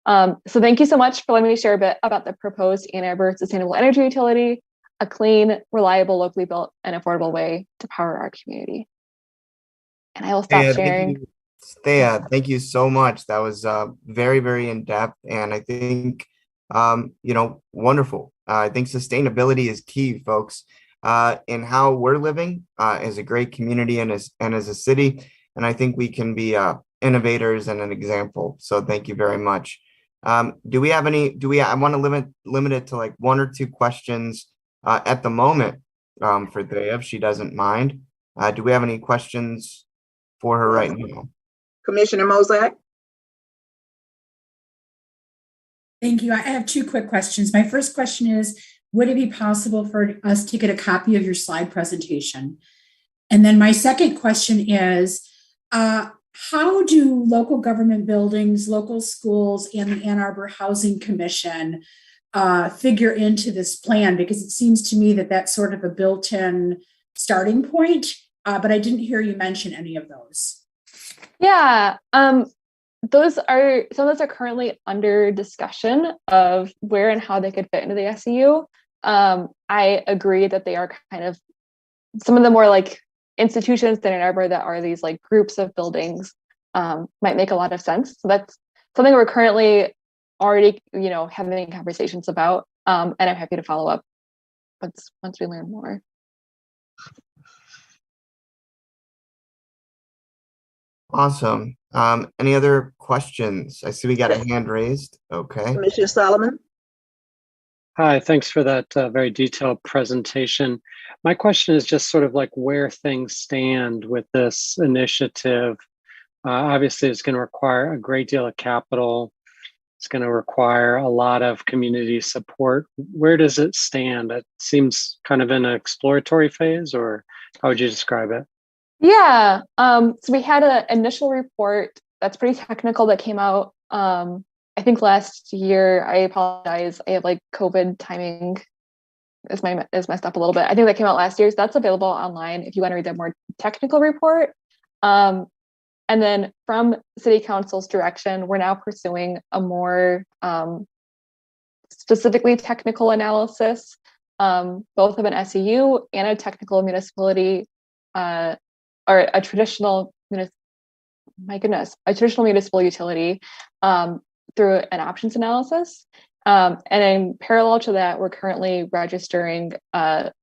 So thank you so much for letting me share a bit about the proposed Ann Arbor Sustainable Energy Utility, a clean, reliable, locally built, and affordable way to power our community. And I will stop sharing. Thea, thank you so much. That was very, very in-depth, and I think, wonderful. I think sustainability is key, folks, in how we're living as a great community and as a city. And I think we can be innovators and an example. So thank you very much. I want to limit it to like 1 or 2 questions at the moment for Thea, if she doesn't mind. Do we have any questions for her right now? Commissioner Mozak? Thank you. I have 2 quick questions. My first question is, would it be possible for us to get a copy of your slide presentation? And then my second question is, how do local government buildings, local schools, and the Ann Arbor Housing Commission figure into this plan? Because it sees to me that that's sort of a built-in starting point, but I didn't hear you mention any of those. Yeah, some of those are currently under discussion of where and how they could fit into the SEU. I agree that they are kind of some of the more like institutions in Ann Arbor that are these like groups of buildings might make a lot of sense. So that's something we're currently already, having conversations about. And I'm happy to follow up once we learn more. Awesome. Any other questions? I see we got a hand raised. Okay. Commissioner Solomon? Hi, thanks for that very detailed presentation. My question is just sort of like where things stand with this initiative. Obviously, it's going to require a great deal of capital. It's going to require a lot of community support. Where does it stand? It seems kind of in an exploratory phase, or how would you describe it? Yeah. So we had an initial report that's pretty technical that came out, I think last year. I apologize. I have like COVID timing is messed up a little bit. I think that came out last year. So that's available online if you want to read the more technical report. And then from City Council's direction, we're now pursuing a more specifically technical analysis, both of an SEU and a technical municipality, or a traditional municipal utility through an options analysis. And in parallel to that, we're currently registering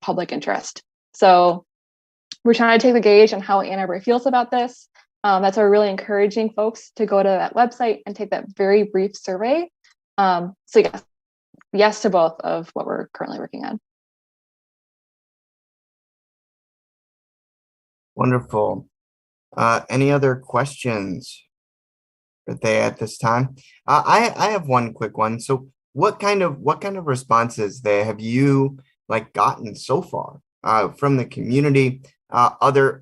public interest. So we're trying to take the gauge on how Ann Arbor feels about this. That's why we're really encouraging folks to go to that website and take that very brief survey. So yes to both of what we're currently working on. Wonderful. Any other questions for they at this time? I have one quick one. So what kind of responses there have you like gotten so far from the community, other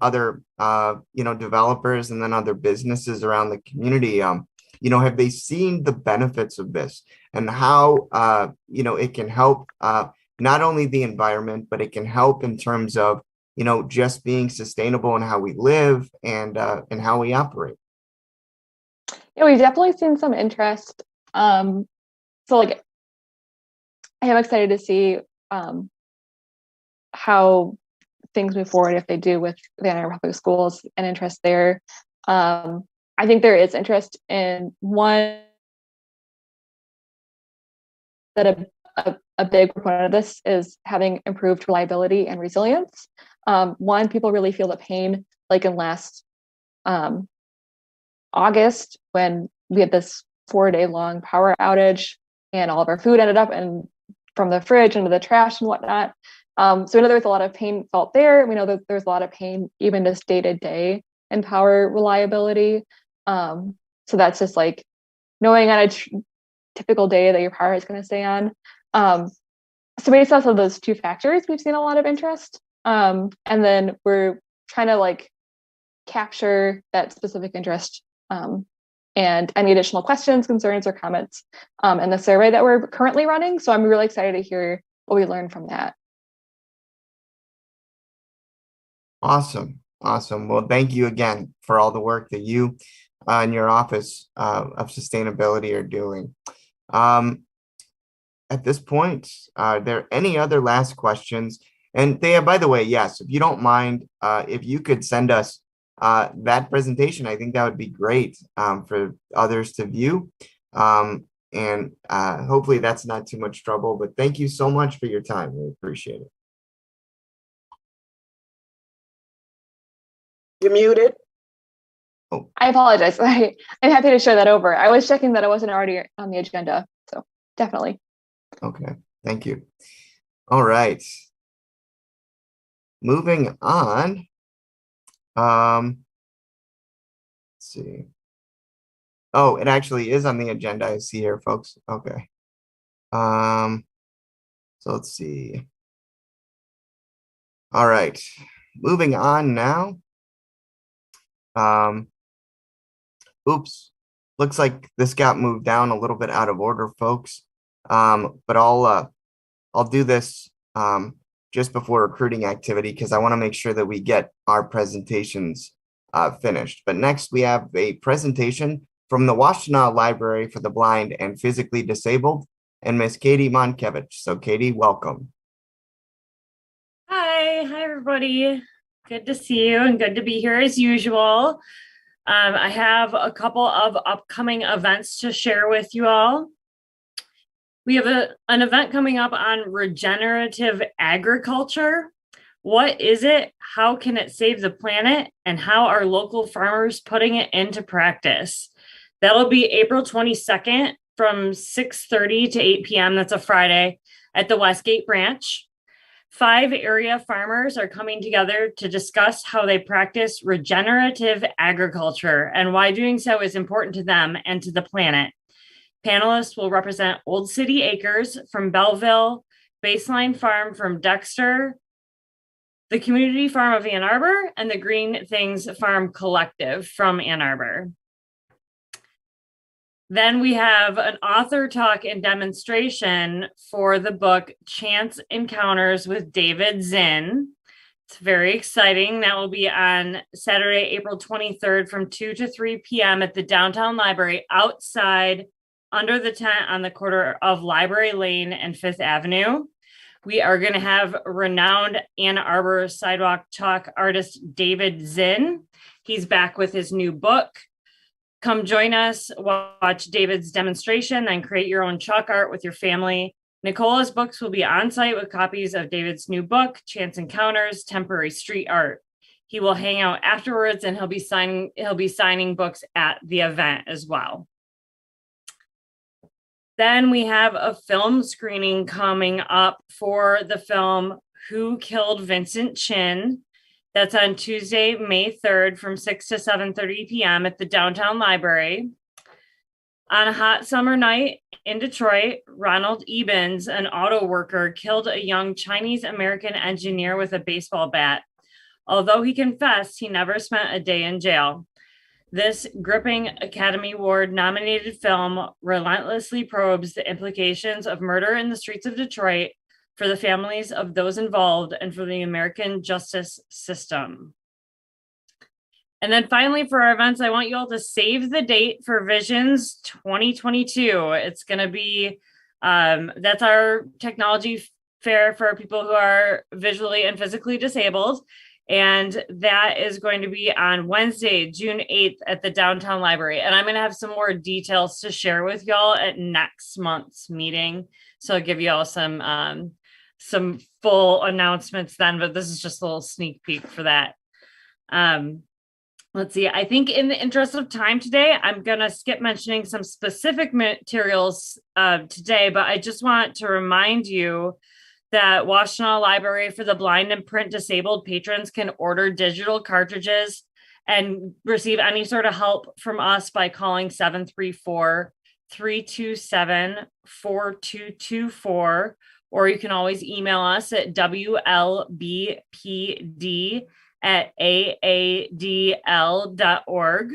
developers, and then other businesses around the community? Have they seen the benefits of this and how it can help not only the environment, but it can help in terms of just being sustainable in how we live and how we operate? Yeah, we've definitely seen some interest. So like, I am excited to see how things move forward if they do with the Ann Arbor Public Schools and interest there. I think there is interest in one that a big proponent of this is having improved reliability and resilience. One, people really feel the pain, like in last August when we had this 4-day long power outage and all of our food ended up from the fridge into the trash and whatnot. So we know there was a lot of pain felt there. We know that there's a lot of pain even just day to day in power reliability. So that's just like knowing on a typical day that your power is going to stay on. So based off of those two factors, we've seen a lot of interest. And then we're trying to like capture that specific interest and any additional questions, concerns, or comments in the survey that we're currently running. So I'm really excited to hear what we learn from that. Awesome. Well, thank you again for all the work that you and your office of sustainability are doing. At this point, are there any other last questions? And Thea, by the way, yes, if you don't mind, if you could send us that presentation, I think that would be great for others to view. And hopefully that's not too much trouble, but thank you so much for your time. We appreciate it. You're muted. Oh, I apologize. I'm happy to share that over. I was checking that it wasn't already on the agenda. So definitely. okay. Thank you. All right. Moving on. Let's see. Oh, it actually is on the agenda. I see here, folks. Okay. So let's see. All right. Moving on now. Oops. Looks like this got moved down a little bit out of order, folks. But I'll do this just before recruiting activity because I want to make sure that we get our presentations finished. But next we have a presentation from the Washtenaw Library for the Blind and Physically Disabled and Miss Katie Monkevich. So Katie, welcome. Hi everybody. Good to see you and good to be here as usual. I have a couple of upcoming events to share with you all. We have an event coming up on regenerative agriculture. What is it? How can it save the planet? And how are local farmers putting it into practice? That'll be April 22nd from 6:30 to 8 p.m. That's a Friday at the Westgate branch. 5 area farmers are coming together to discuss how they practice regenerative agriculture and why doing so is important to them and to the planet. Panelists will represent Old City Acres from Belleville, Baseline Farm from Dexter, the Community Farm of Ann Arbor, and the Green Things Farm Collective from Ann Arbor. Then we have an author talk and demonstration for the book Chance Encounters with David Zinn. It's very exciting. That will be on Saturday, April 23rd from 2 to 3 p.m. at the Downtown Library outside under the tent on the corner of Library Lane and 5th Avenue. We are going to have renowned Ann Arbor sidewalk chalk artist David Zinn. He's back with his new book. Come join us, watch David's demonstration, then create your own chalk art with your family. Nicola's books will be on site with copies of David's new book, Chance Encounters, Temporary Street Art. He will hang out afterwards and he'll be signing books at the event as well. Then we have a film screening coming up for the film Who Killed Vincent Chin? That's on Tuesday, May 3rd from 6 to 7:30 p.m. at the Downtown Library. On a hot summer night in Detroit, Ronald Ebens, an auto worker, killed a young Chinese-American engineer with a baseball bat. Although he confessed, he never spent a day in jail. This gripping Academy Award-nominated film relentlessly probes the implications of murder in the streets of Detroit for the families of those involved and for the American justice system. And then finally, for our events, I want you all to save the date for Visions 2022. It's going to be, that's our technology fair for people who are visually and physically disabled. And that is going to be on Wednesday, June 8th at the Downtown Library. And I'm going to have some more details to share with y'all at next month's meeting. So I'll give you all some full announcements then, but this is just a little sneak peek for that. Let's see, I think in the interest of time today, I'm going to skip mentioning some specific materials today, but I just want to remind you that Washtenaw Library for the Blind and Print Disabled patrons can order digital cartridges and receive any sort of help from us by calling 734-327-4224, or you can always email us at wlbpd@aadl.org.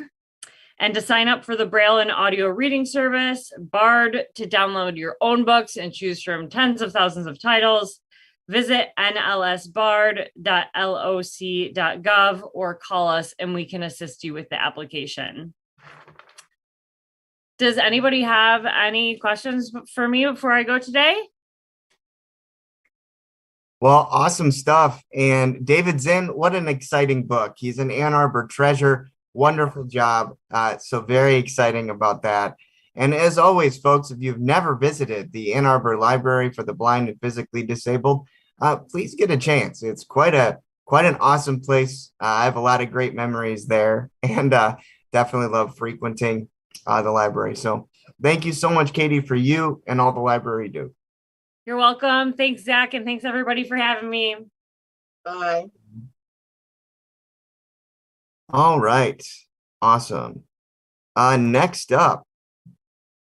And to sign up for the Braille and audio reading service, Bard, to download your own books and choose from tens of thousands of titles, visit nlsbard.loc.gov or call us and we can assist you with the application. Does anybody have any questions for me before I go today? Well, awesome stuff. And David Zinn, what an exciting book. He's an Ann Arbor treasure. Wonderful job. So very exciting about that. And as always, folks, if you've never visited the Ann Arbor Library for the Blind and Physically Disabled, please get a chance. It's quite an awesome place. I have a lot of great memories there and definitely love frequenting the library. So thank you so much, Katie, for you and all the library do. You're welcome. Thanks, Zach, and thanks everybody for having me. Bye. All right. Awesome. Next up,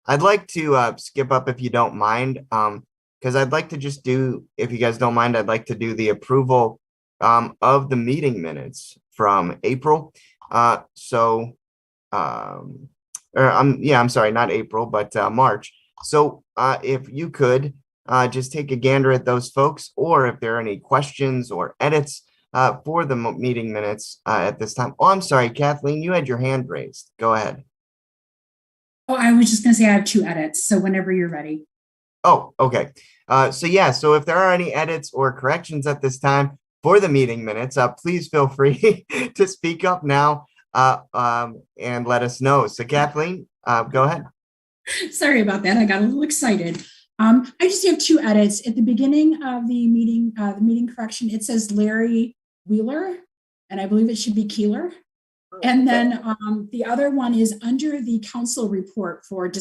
I'd like to skip up if you don't mind, because I'd like to just do, if you guys don't mind, I'd like to do the approval of the meeting minutes from April. I'm sorry, not April, but March. So if you could just take a gander at those folks, or if there are any questions or edits for the meeting minutes at this time. Oh, I'm sorry, Kathleen, you had your hand raised. Go ahead. Oh, I was just going to say I have 2 edits. So whenever you're ready. Oh, okay. So if there are any edits or corrections at this time for the meeting minutes, please feel free to speak up now and let us know. So Kathleen, go ahead. Sorry about that. I got a little excited. I just have 2 edits. At the beginning of the meeting correction, it says Larry Wheeler, and I believe it should be Keeler. And then the other one is under the council report for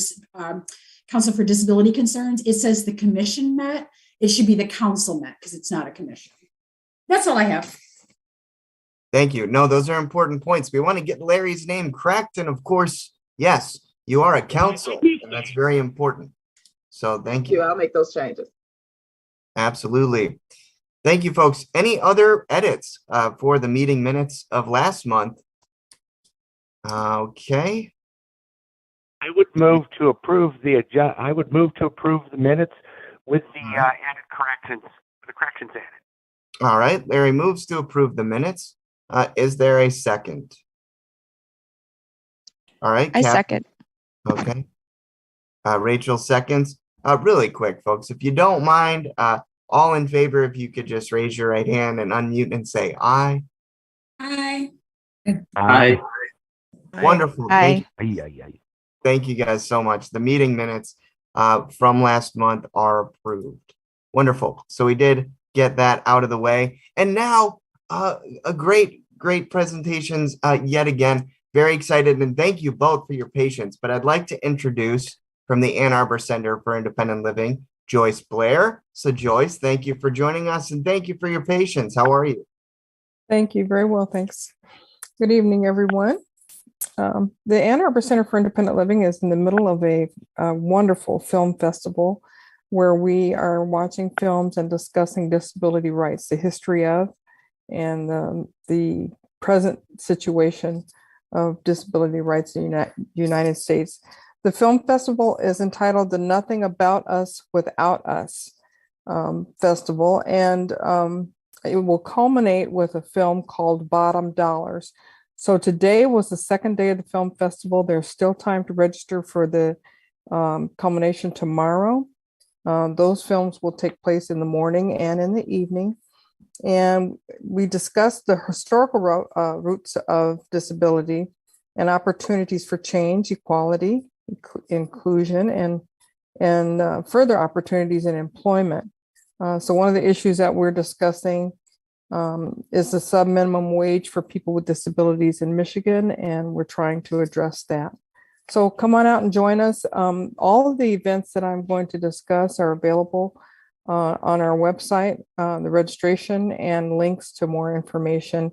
Council for Disability Concerns. It says the commission met. It should be the council met because it's not a commission. That's all I have. Thank you. No, those are important points. We want to get Larry's name correct. And of course, yes, You are a council, and that's very important. So thank Thank you. you. I'll make those changes. Absolutely. Thank you, folks. Any other edits for the meeting minutes of last month? Okay. I would move to approve the minutes with the added corrections, the corrections added. All right. Larry moves to approve the minutes. Is there a second? All right. I Kathy? second. Okay. Rachel seconds. Really quick, folks, if you don't mind, all in favor, if you could just raise your right hand and unmute and say aye. Aye. Aye. Wonderful. Aye. Thank you guys so much. The meeting minutes from last month are approved. Wonderful. So we did get that out of the way. And now a great presentations yet again. Very excited, and thank you both for your patience. But I'd like to introduce from the Ann Arbor Center for Independent Living, Joyce Blair. So Joyce, thank you for joining us and thank you for your patience. How are you? Thank you. Very well, thanks. Good evening, everyone. The Ann Arbor Center for Independent Living is in the middle of a wonderful film festival where we are watching films and discussing disability rights, the history of, and the present situation of disability rights in the United States. The film festival is entitled the Nothing About Us Without Us Festival, and it will culminate with a film called Bottom Dollars. So today was the second day of the film festival. There's still time to register for the culmination tomorrow. Those films will take place in the morning and in the evening. And we discussed the historical roots of disability and opportunities for change, equality, inclusion, and further opportunities in employment. So one of the issues that we're discussing is the sub-minimum wage for people with disabilities in Michigan, and we're trying to address that. So come on out and join us. All of the events that I'm going to discuss are available on our website, the registration and links to more information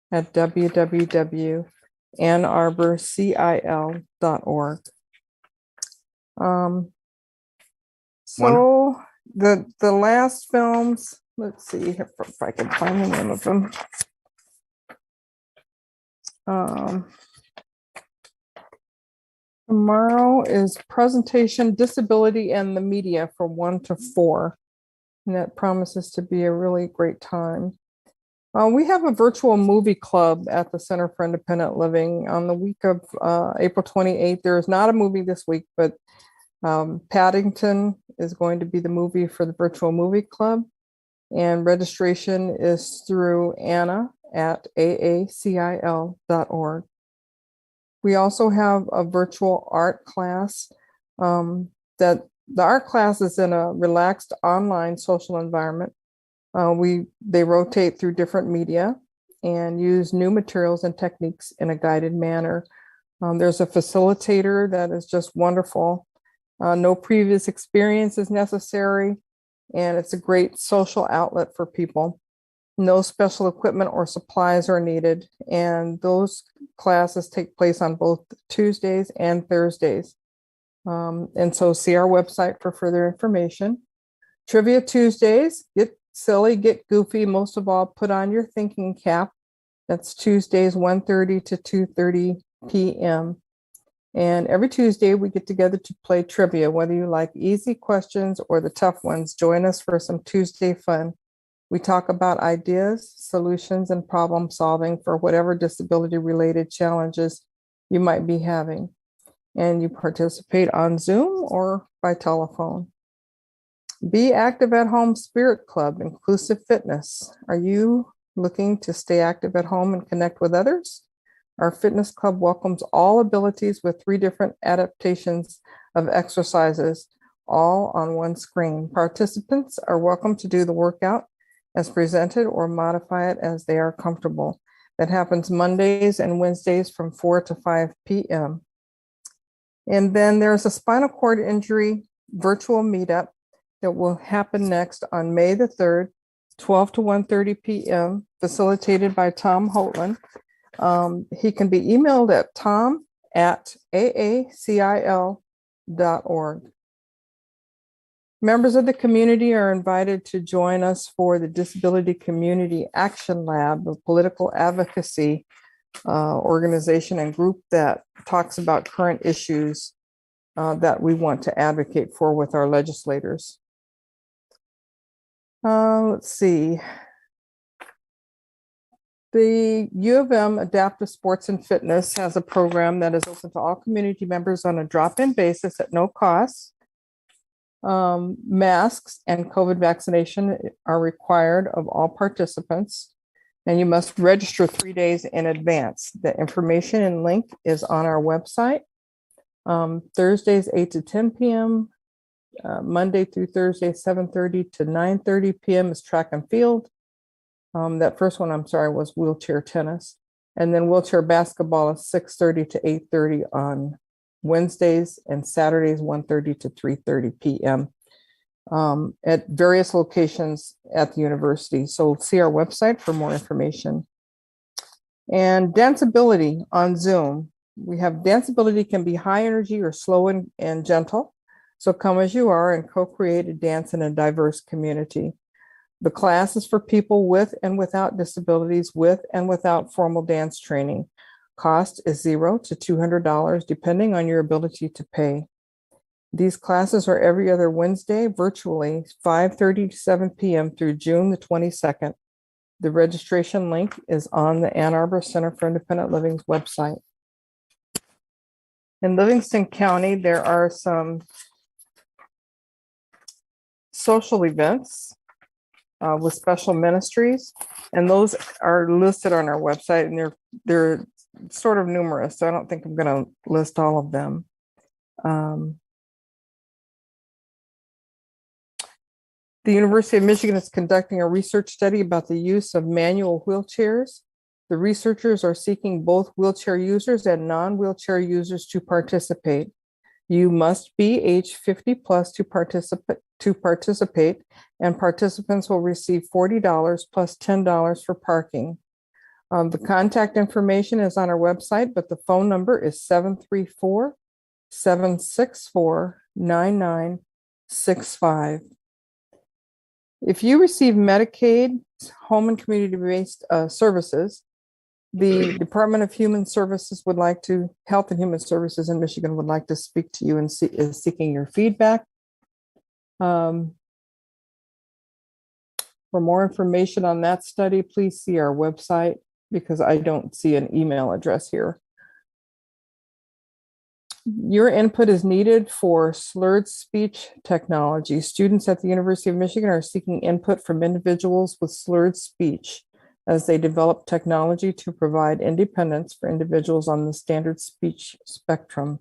at www.annarborcil.org. So the last films, let's see if I can find the name of them. Tomorrow is presentation Disability and the Media from 1 to 4. And that promises to be a really great time. We have a virtual movie club at the Center for Independent Living on the week of April 28th. There is not a movie this week, but Paddington is going to be the movie for the virtual movie club. And registration is through Anna at aacil.org. We also have a virtual art class that the art class is in a relaxed online social environment. They rotate through different media and use new materials and techniques in a guided manner. There's a facilitator that is just wonderful. No previous experience is necessary, and it's a great social outlet for people. No special equipment or supplies are needed, and those classes take place on both Tuesdays and Thursdays. And so see our website for further information. Trivia Tuesdays, get silly, get goofy, most of all, put on your thinking cap. That's Tuesdays, 1:30 to 2:30 p.m. And every Tuesday we get together to play trivia. Whether you like easy questions or the tough ones, join us for some Tuesday fun. We talk about ideas, solutions, and problem solving for whatever disability-related challenges you might be having. And you participate on Zoom or by telephone. Be Active at Home Spirit Club, Inclusive Fitness. Are you looking to stay active at home and connect with others? Our fitness club welcomes all abilities with 3 different adaptations of exercises, all on one screen. Participants are welcome to do the workout as presented or modify it as they are comfortable. That happens Mondays and Wednesdays from 4 to 5 p.m. And then there's a spinal cord injury virtual meetup that will happen next on May the 3rd, 12 to 1:30 p.m., facilitated by Tom Holtland. He can be emailed at tom at aacil.org. Members of the community are invited to join us for the Disability Community Action Lab, a political advocacy organization and group that talks about current issues that we want to advocate for with our legislators. Let's see. The U of M Adaptive Sports and Fitness has a program that is open to all community members on a drop-in basis at no cost. Masks and COVID vaccination are required of all participants, and you must register 3 days in advance. The information and link is on our website. Thursdays 8 to 10 p.m., Monday through Thursday 7:30 to 9:30 p.m. is track and field. That first one, I'm sorry, was wheelchair tennis. And then wheelchair basketball is 6:30 to 8:30 on Wednesdays, and Saturdays 1:30 to 3:30 p.m. At various locations at the university. So see our website for more information. And danceability on Zoom. We have danceability can be high energy or slow and gentle. So come as you are and co-create a dance in a diverse community. The class is for people with and without disabilities, with and without formal dance training. Cost is $0 to $200, depending on your ability to pay. These classes are every other Wednesday, virtually 5:30 to 7 p.m. through June the 22nd. The registration link is on the Ann Arbor Center for Independent Living's website. In Livingston County, there are some social events with special ministries, and those are listed on our website, and they're sort of numerous, so I don't think I'm going to list all of them. The University of Michigan is conducting a research study about the use of manual wheelchairs. The researchers are seeking both wheelchair users and non-wheelchair users to participate. You must be age 50 plus to participate, and participants will receive $40 plus $10 for parking. The contact information is on our website, but the phone number is 734-764-9965. If you receive Medicaid, home and community-based services, the Department of Human Services would like to, Health and Human Services in Michigan would like to speak to you and is seeking your feedback. For more information on that study, please see our website, because I don't see an email address here. Your input is needed for slurred speech technology. Students at the University of Michigan are seeking input from individuals with slurred speech as they develop technology to provide independence for individuals on the standard speech spectrum.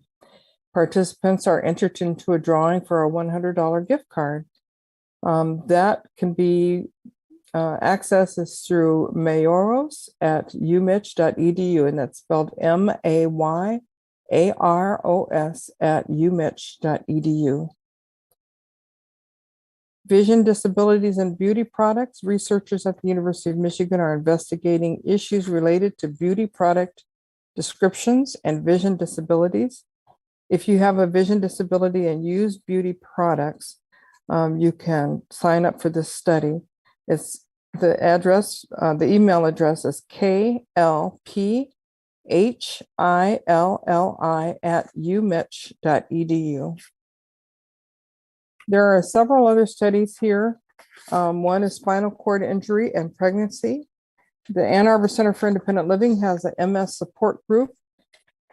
Participants are entered into a drawing for a $100 gift card. That can be access is through mayoros at umich.edu, and that's spelled MAYAROS at umich.edu. Vision disabilities and beauty products. Researchers at the University of Michigan are investigating issues related to beauty product descriptions and vision disabilities. If you have a vision disability and use beauty products, you can sign up for this study. It's the address, the email address is klphilli@umich.edu. There are several other studies here. One is spinal cord injury and pregnancy. The Ann Arbor Center for Independent Living has an MS support group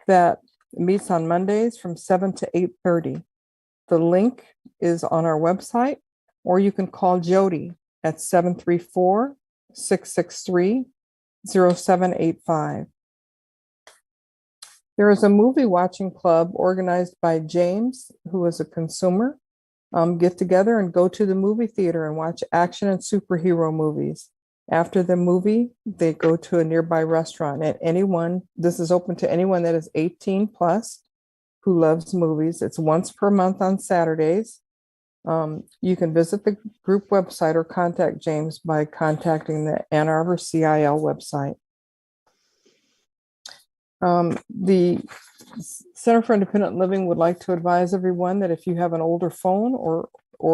that meets on Mondays from 7 to 8:30. The link is on our website, or you can call Jody at 734-663-0785. There is a movie watching club organized by James, who is a consumer. Get together and go to the movie theater and watch action and superhero movies. After the movie, they go to a nearby restaurant. And this is open to anyone that is 18 plus who loves movies. It's once per month on Saturdays. You can visit the group website or contact James by contacting the Ann Arbor CIL website. The Center for Independent Living would like to advise everyone that if you have an older phone or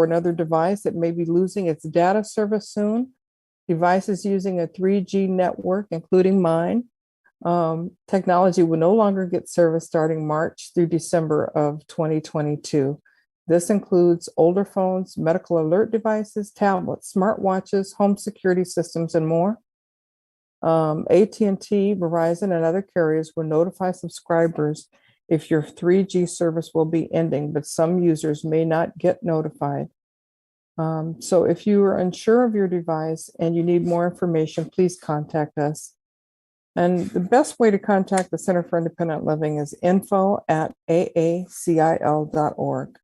another device that may be losing its data service soon, devices using a 3G network, including mine, technology will no longer get service starting March through December of 2022. This includes older phones, medical alert devices, tablets, smartwatches, home security systems, and more. AT&T, Verizon, and other carriers will notify subscribers if your 3G service will be ending, but some users may not get notified. So if you are unsure of your device and you need more information, please contact us. And the best way to contact the Center for Independent Living is info@aacil.org.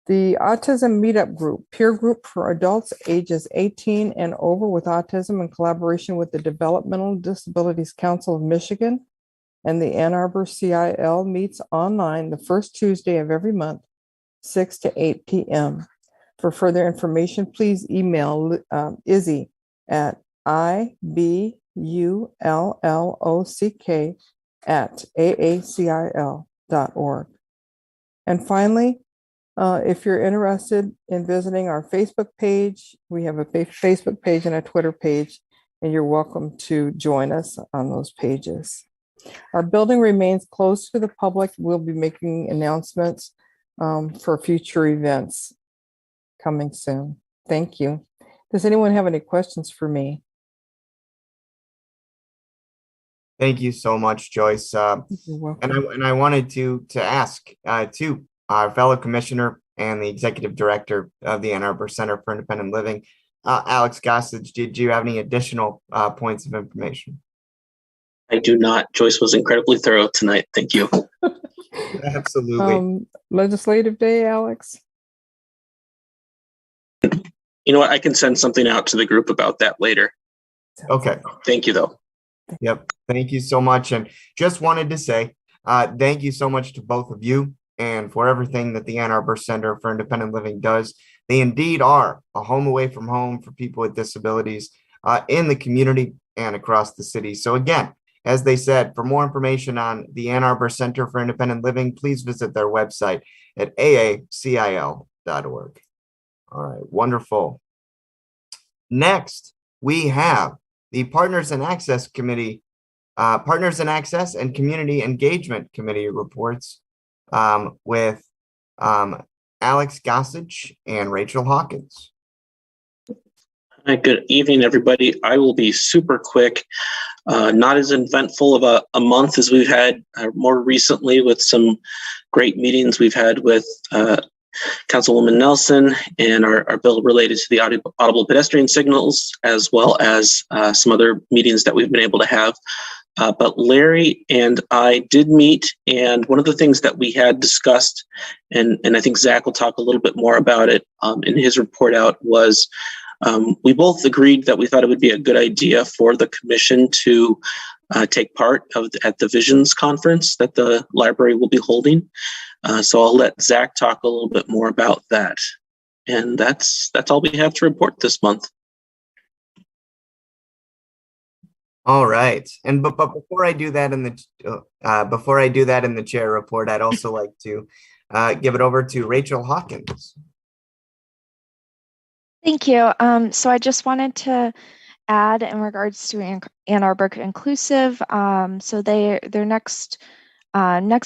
The Autism Meetup Group, peer group for adults ages 18 and over with autism, in collaboration with the Developmental Disabilities Council of Michigan and the Ann Arbor CIL, meets online the first Tuesday of every month, 6 to 8 p.m. For further information, please email Izzy at ibullock@aacil.org. And finally, if you're interested in visiting our Facebook page, we have a Facebook page and a Twitter page, and you're welcome to join us on those pages. Our building remains closed to the public. We'll be making announcements for future events coming soon. Thank you. Does anyone have any questions for me? Thank you so much, Joyce. You're welcome. And I wanted to ask too, our fellow commissioner and the executive director of the Ann Arbor Center for Independent Living, Alex Gossage, did you have any additional points of information? I do not. Joyce was incredibly thorough tonight. Thank you. Absolutely. Legislative Day, Alex? You know what? I can send something out to the group about that later. Okay. Thank you, though. Yep. Thank you so much. And just wanted to say thank you so much to both of you and for everything that the Ann Arbor Center for Independent Living does. They indeed are a home away from home for people with disabilities in the community and across the city. So again, as they said, for more information on the Ann Arbor Center for Independent Living, please visit their website at aacil.org. All right, wonderful. Next, we have the Partners and Access Committee, Partners and Access and Community Engagement Committee reports with Alex Gossage and Rachel Hawkins. Hi, good evening, everybody. I will be super quick. Not as eventful of a month as we've had more recently, with some great meetings we've had with Councilwoman Nelson and our bill related to the audible pedestrian signals, as well as some other meetings that we've been able to have. But Larry and I did meet, and one of the things that we had discussed, and I think Zach will talk a little bit more about it in his report out, was we both agreed that we thought it would be a good idea for the commission to take part at the Visions Conference that the library will be holding. So I'll let Zach talk a little bit more about that. And that's all we have to report this month. All right, and but before I do that in the chair report, I'd also like to give it over to Rachel Hawkins. Thank you. So I just wanted to add in regards to Ann Arbor Inclusive. So their next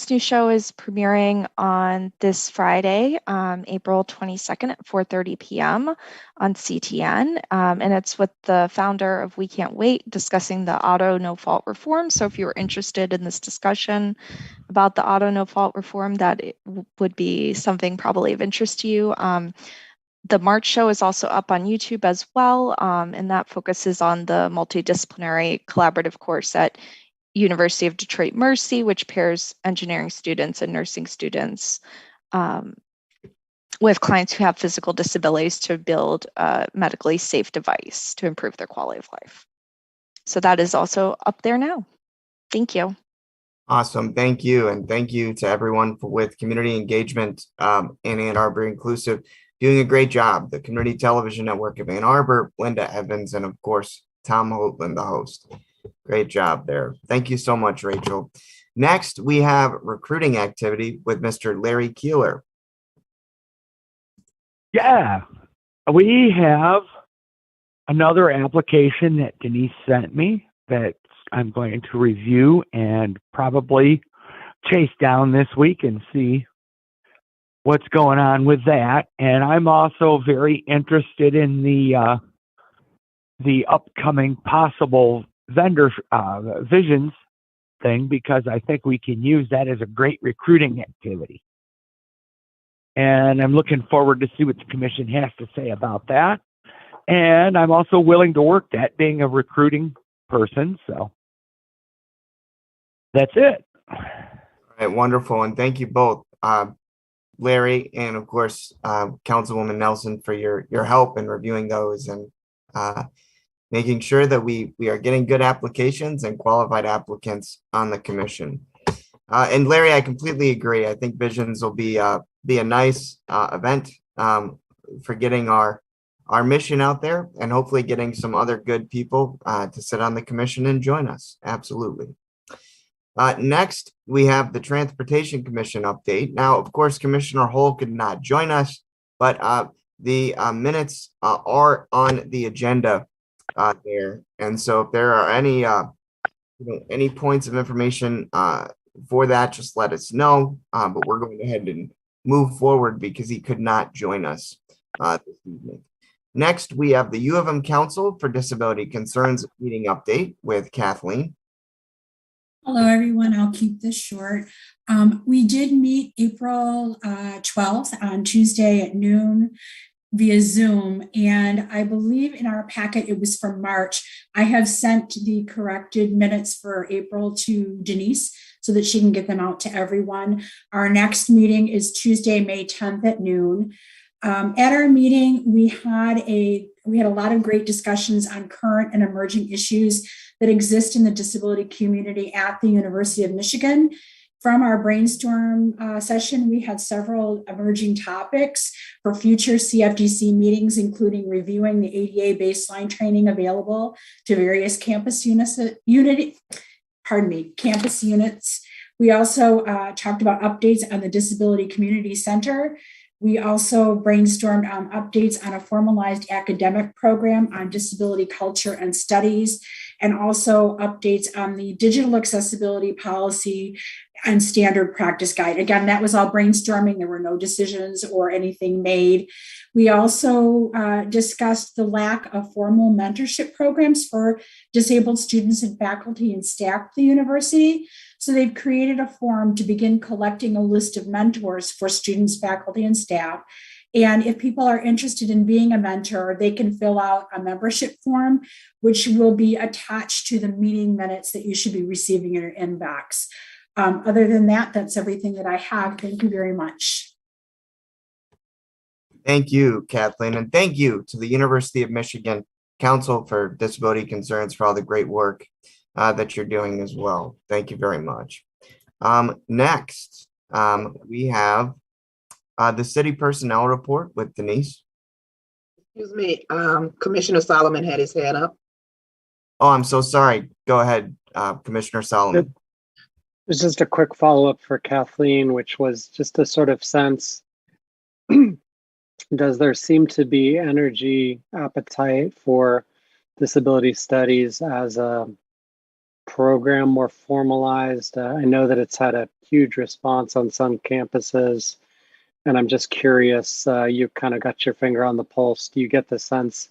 new show is premiering on this Friday, April 22nd at 4:30 p.m. on CTN. And it's with the founder of We Can't Wait, discussing the auto no-fault reform. So if you're interested in this discussion about the auto no-fault reform, that would be something probably of interest to you. The March show is also up on YouTube as well, and that focuses on the multidisciplinary collaborative course at University of Detroit Mercy, which pairs engineering students and nursing students with clients who have physical disabilities to build a medically safe device to improve their quality of life. So that is also up there now. Thank you. Awesome. Thank you. And thank you to everyone with community engagement in Ann Arbor Inclusive, doing a great job. The Community Television Network of Ann Arbor, Linda Evans, and of course, Tom Hoatland, the host. Great job there. Thank you so much, Rachel. Next, we have recruiting activity with Mr. Larry Keeler. Yeah, we have another application that Denise sent me that I'm going to review and probably chase down this week and see what's going on with that. And I'm also very interested in the upcoming possible vendor visions thing, because I think we can use that as a great recruiting activity. And I'm looking forward to see what the commission has to say about that. And I'm also willing to work that, being a recruiting person. So that's it. All right, wonderful. And thank you both, Larry, and of course, Councilwoman Nelson, for your help in reviewing those and making sure that we are getting good applications and qualified applicants on the commission. And Larry, I completely agree. I think Visions will be a nice event for getting our mission out there, and hopefully getting some other good people to sit on the commission and join us. Absolutely. Next, we have the Transportation Commission update. Now, of course, Commissioner Hull could not join us, but the minutes are on the agenda there. And so if there are any points of information for that, just let us know. But we're going ahead and move forward because he could not join us this evening. Next, we have the U of M Council for Disability Concerns meeting update with Kathleen. Hello, everyone. I'll keep this short. We did meet April 12th on Tuesday at noon via Zoom, and I believe in our packet it was from March. I have sent the corrected minutes for April to Denise so that she can get them out to everyone. Our next meeting is Tuesday, May 10th at noon. At our meeting, we had a lot of great discussions on current and emerging issues that exist in the disability community at the University of Michigan. From our brainstorm session, we had several emerging topics for future CFDC meetings, including reviewing the ADA baseline training available to various campus units. We also talked about updates on the Disability Community Center. We also brainstormed updates on a formalized academic program on disability culture and studies, and also updates on the digital accessibility policy and standard practice guide. Again, that was all brainstorming. There were no decisions or anything made. We also discussed the lack of formal mentorship programs for disabled students and faculty and staff at the university. So they've created a form to begin collecting a list of mentors for students, faculty, and staff. And if people are interested in being a mentor, they can fill out a membership form, which will be attached to the meeting minutes that you should be receiving in your inbox. Other than that, that's everything that I have. Thank you very much. Thank you, Kathleen, and thank you to the University of Michigan Council for Disability Concerns for all the great work that you're doing as well. Thank you very much. Next, we have the city personnel report with Denise. Excuse me, Commissioner Solomon had his hand up. Oh, I'm so sorry. Go ahead, Commissioner Solomon. It's just a quick follow-up for Kathleen, which was just a sort of sense, does there seem to be energy, appetite for disability studies as a program more formalized? I know that it's had a huge response on some campuses, and I'm just curious, you kind of got your finger on the pulse. Do you get the sense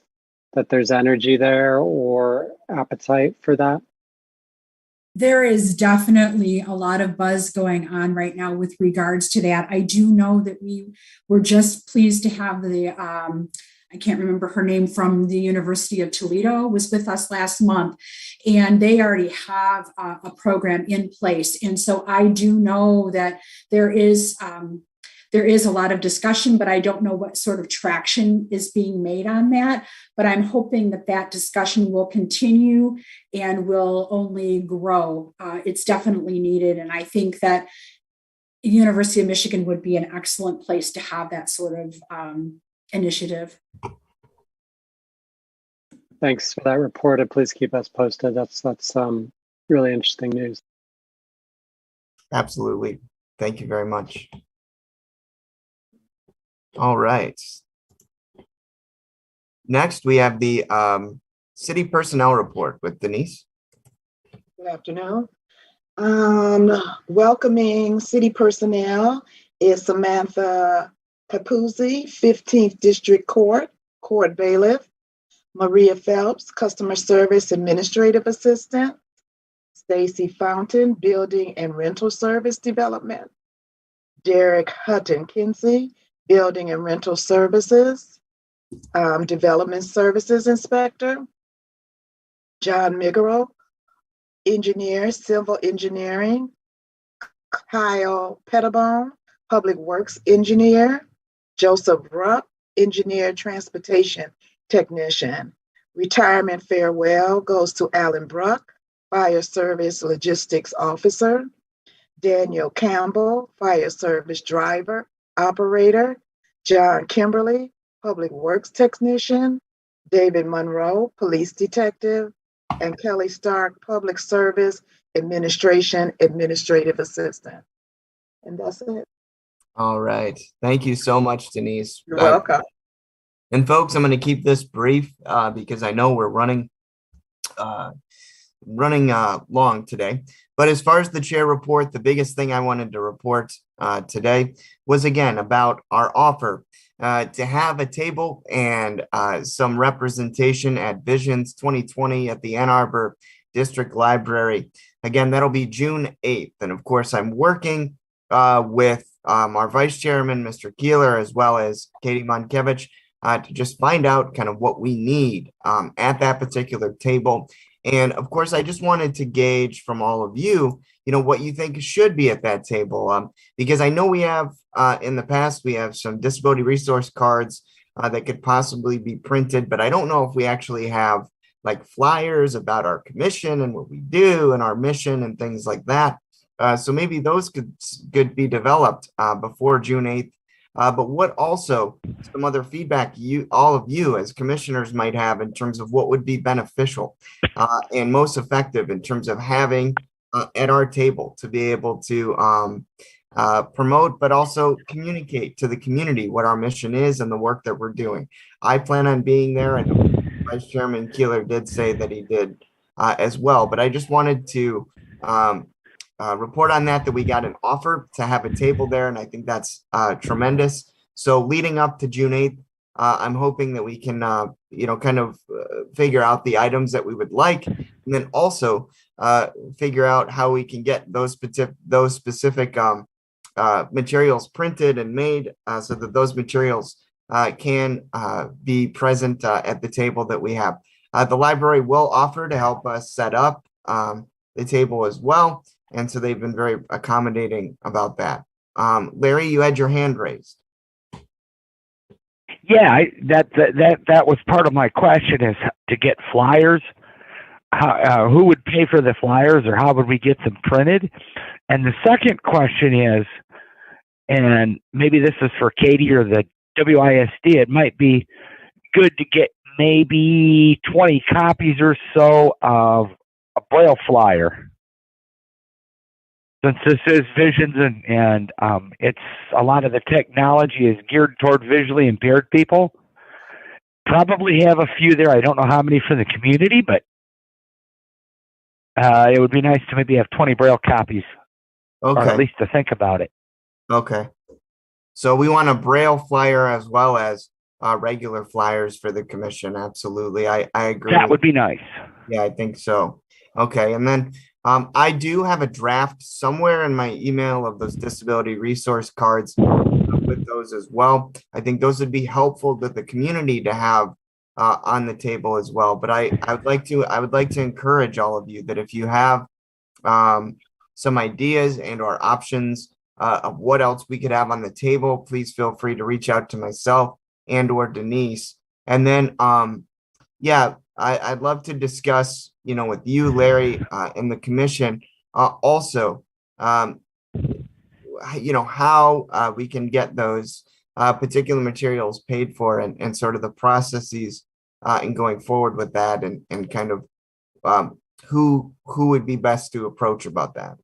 that there's energy there or appetite for that? There is definitely a lot of buzz going on right now with regards to that. I do know that we were just pleased to have the, I can't remember her name, from the University of Toledo was with us last month, and they already have a program in place. And so I do know that there is a lot of discussion, but I don't know what sort of traction is being made on that. But I'm hoping that that discussion will continue and will only grow. It's definitely needed. And I think that the University of Michigan would be an excellent place to have that sort of initiative. Thanks for that report, and please keep us posted. That's really interesting news. Absolutely. Thank you very much. All right. Next, we have the city personnel report with Denise. Good afternoon. Welcoming city personnel is Samantha Capuzzi, 15th District Court Bailiff, Maria Phelps, Customer Service Administrative Assistant, Stacy Fountain, Building and Rental Service Development, Derek Hutton Kinsey, Building and Rental Services, Development Services Inspector, John Migaro, Engineer, Civil Engineering, Kyle Pettibone, Public Works Engineer, Joseph Rupp, Engineer Transportation Technician. Retirement farewell goes to Alan Bruck, Fire Service Logistics Officer, Daniel Campbell, Fire Service Driver, Operator, John Kimberly, Public Works Technician, David Monroe, Police Detective, and Kelly Stark, Public Service Administration Administrative Assistant. And that's it. All right. Thank you so much, Denise. You're welcome. And folks, I'm going to keep this brief because I know we're running long today. But as far as the chair report, the biggest thing I wanted to report today was, again, about our offer to have a table and some representation at Visions 2020 at the Ann Arbor District Library. Again, that'll be June 8th. And of course, I'm working with our vice chairman, Mr. Keeler, as well as Katie Monkevich, to just find out kind of what we need at that particular table. And of course, I just wanted to gauge from all of you, what you think should be at that table. Because I know we have, in the past, we have some disability resource cards that could possibly be printed, but I don't know if we actually have like flyers about our commission and what we do and our mission and things like that. So maybe those could be developed before June 8th. But what also some other feedback all of you as commissioners might have in terms of what would be beneficial and most effective in terms of having at our table to be able to promote, but also communicate to the community what our mission is and the work that we're doing. I plan on being there. I know Vice Chairman Keeler did say that he did as well, but I just wanted to report on that we got an offer to have a table there, and I think that's tremendous. So leading up to June 8th, I'm hoping that we can, kind of figure out the items that we would like, and then also figure out how we can get those specific materials printed and made so that those materials can be present at the table that we have. The library will offer to help us set up the table as well. And so they've been very accommodating about that. Larry, you had your hand raised. Yeah, that was part of my question, is to get flyers. Who would pay for the flyers, or how would we get them printed? And the second question is, and maybe this is for Katie or the WISD, it might be good to get maybe 20 copies or so of a Braille flyer. Since this is Visions and it's a lot of the technology is geared toward visually impaired people, probably have a few there. I don't know how many for the community, but it would be nice to maybe have 20 Braille copies, or at least to think about it. Okay. So we want a Braille flyer as well as regular flyers for the commission. Absolutely. I agree. That would be nice. Yeah, I think so. Okay. And then I do have a draft somewhere in my email of those disability resource cards with those as well. I think those would be helpful to the community to have on the table as well. But I would like to encourage all of you that if you have some ideas and or options of what else we could have on the table, please feel free to reach out to myself and or Denise. And then I'd love to discuss, with you, Larry, and the commission, also, how we can get those particular materials paid for and sort of the processes and going forward with that and kind of who would be best to approach about that.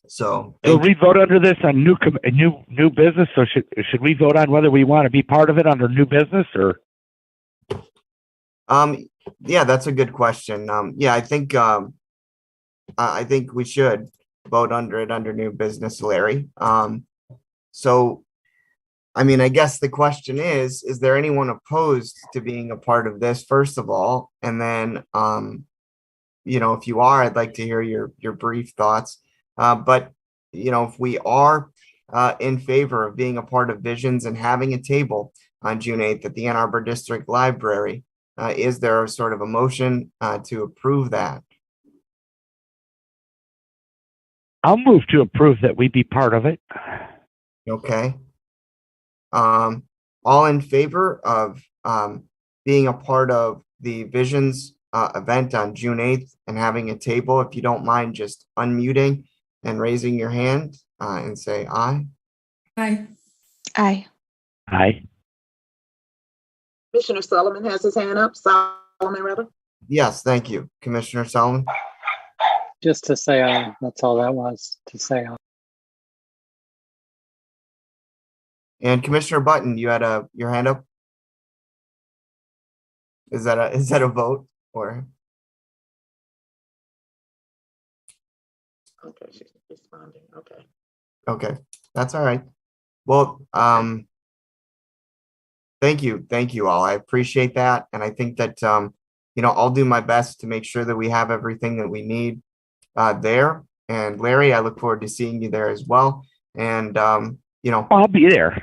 So So we vote under this on new business. So should we vote on whether we want to be part of it under new business or? Yeah, that's a good question. Yeah, I think we should vote under new business, Larry. So, I mean, I guess the question is there anyone opposed to being a part of this, first of all? And then, if you are, I'd like to hear your brief thoughts. But, if we are in favor of being a part of Visions and having a table on June 8th at the Ann Arbor District Library, is there a sort of a motion to approve that? I'll move to approve that we be part of it. Okay. All in favor of being a part of the Visions event on June 8th and having a table, if you don't mind just unmuting and raising your hand and say aye. Aye. Aye. Aye. Commissioner Solomon has his hand up. Solomon, rather. Yes, thank you, Commissioner Solomon. Just to say aye. That's all that was, to say aye. And Commissioner Button, you had your hand up. Is that a vote or? Okay, she's responding. Okay. Okay, that's all right. Well, thank you all. I appreciate that, and I think that I'll do my best to make sure that we have everything that we need there. And Larry, I look forward to seeing you there as well. And I'll be there.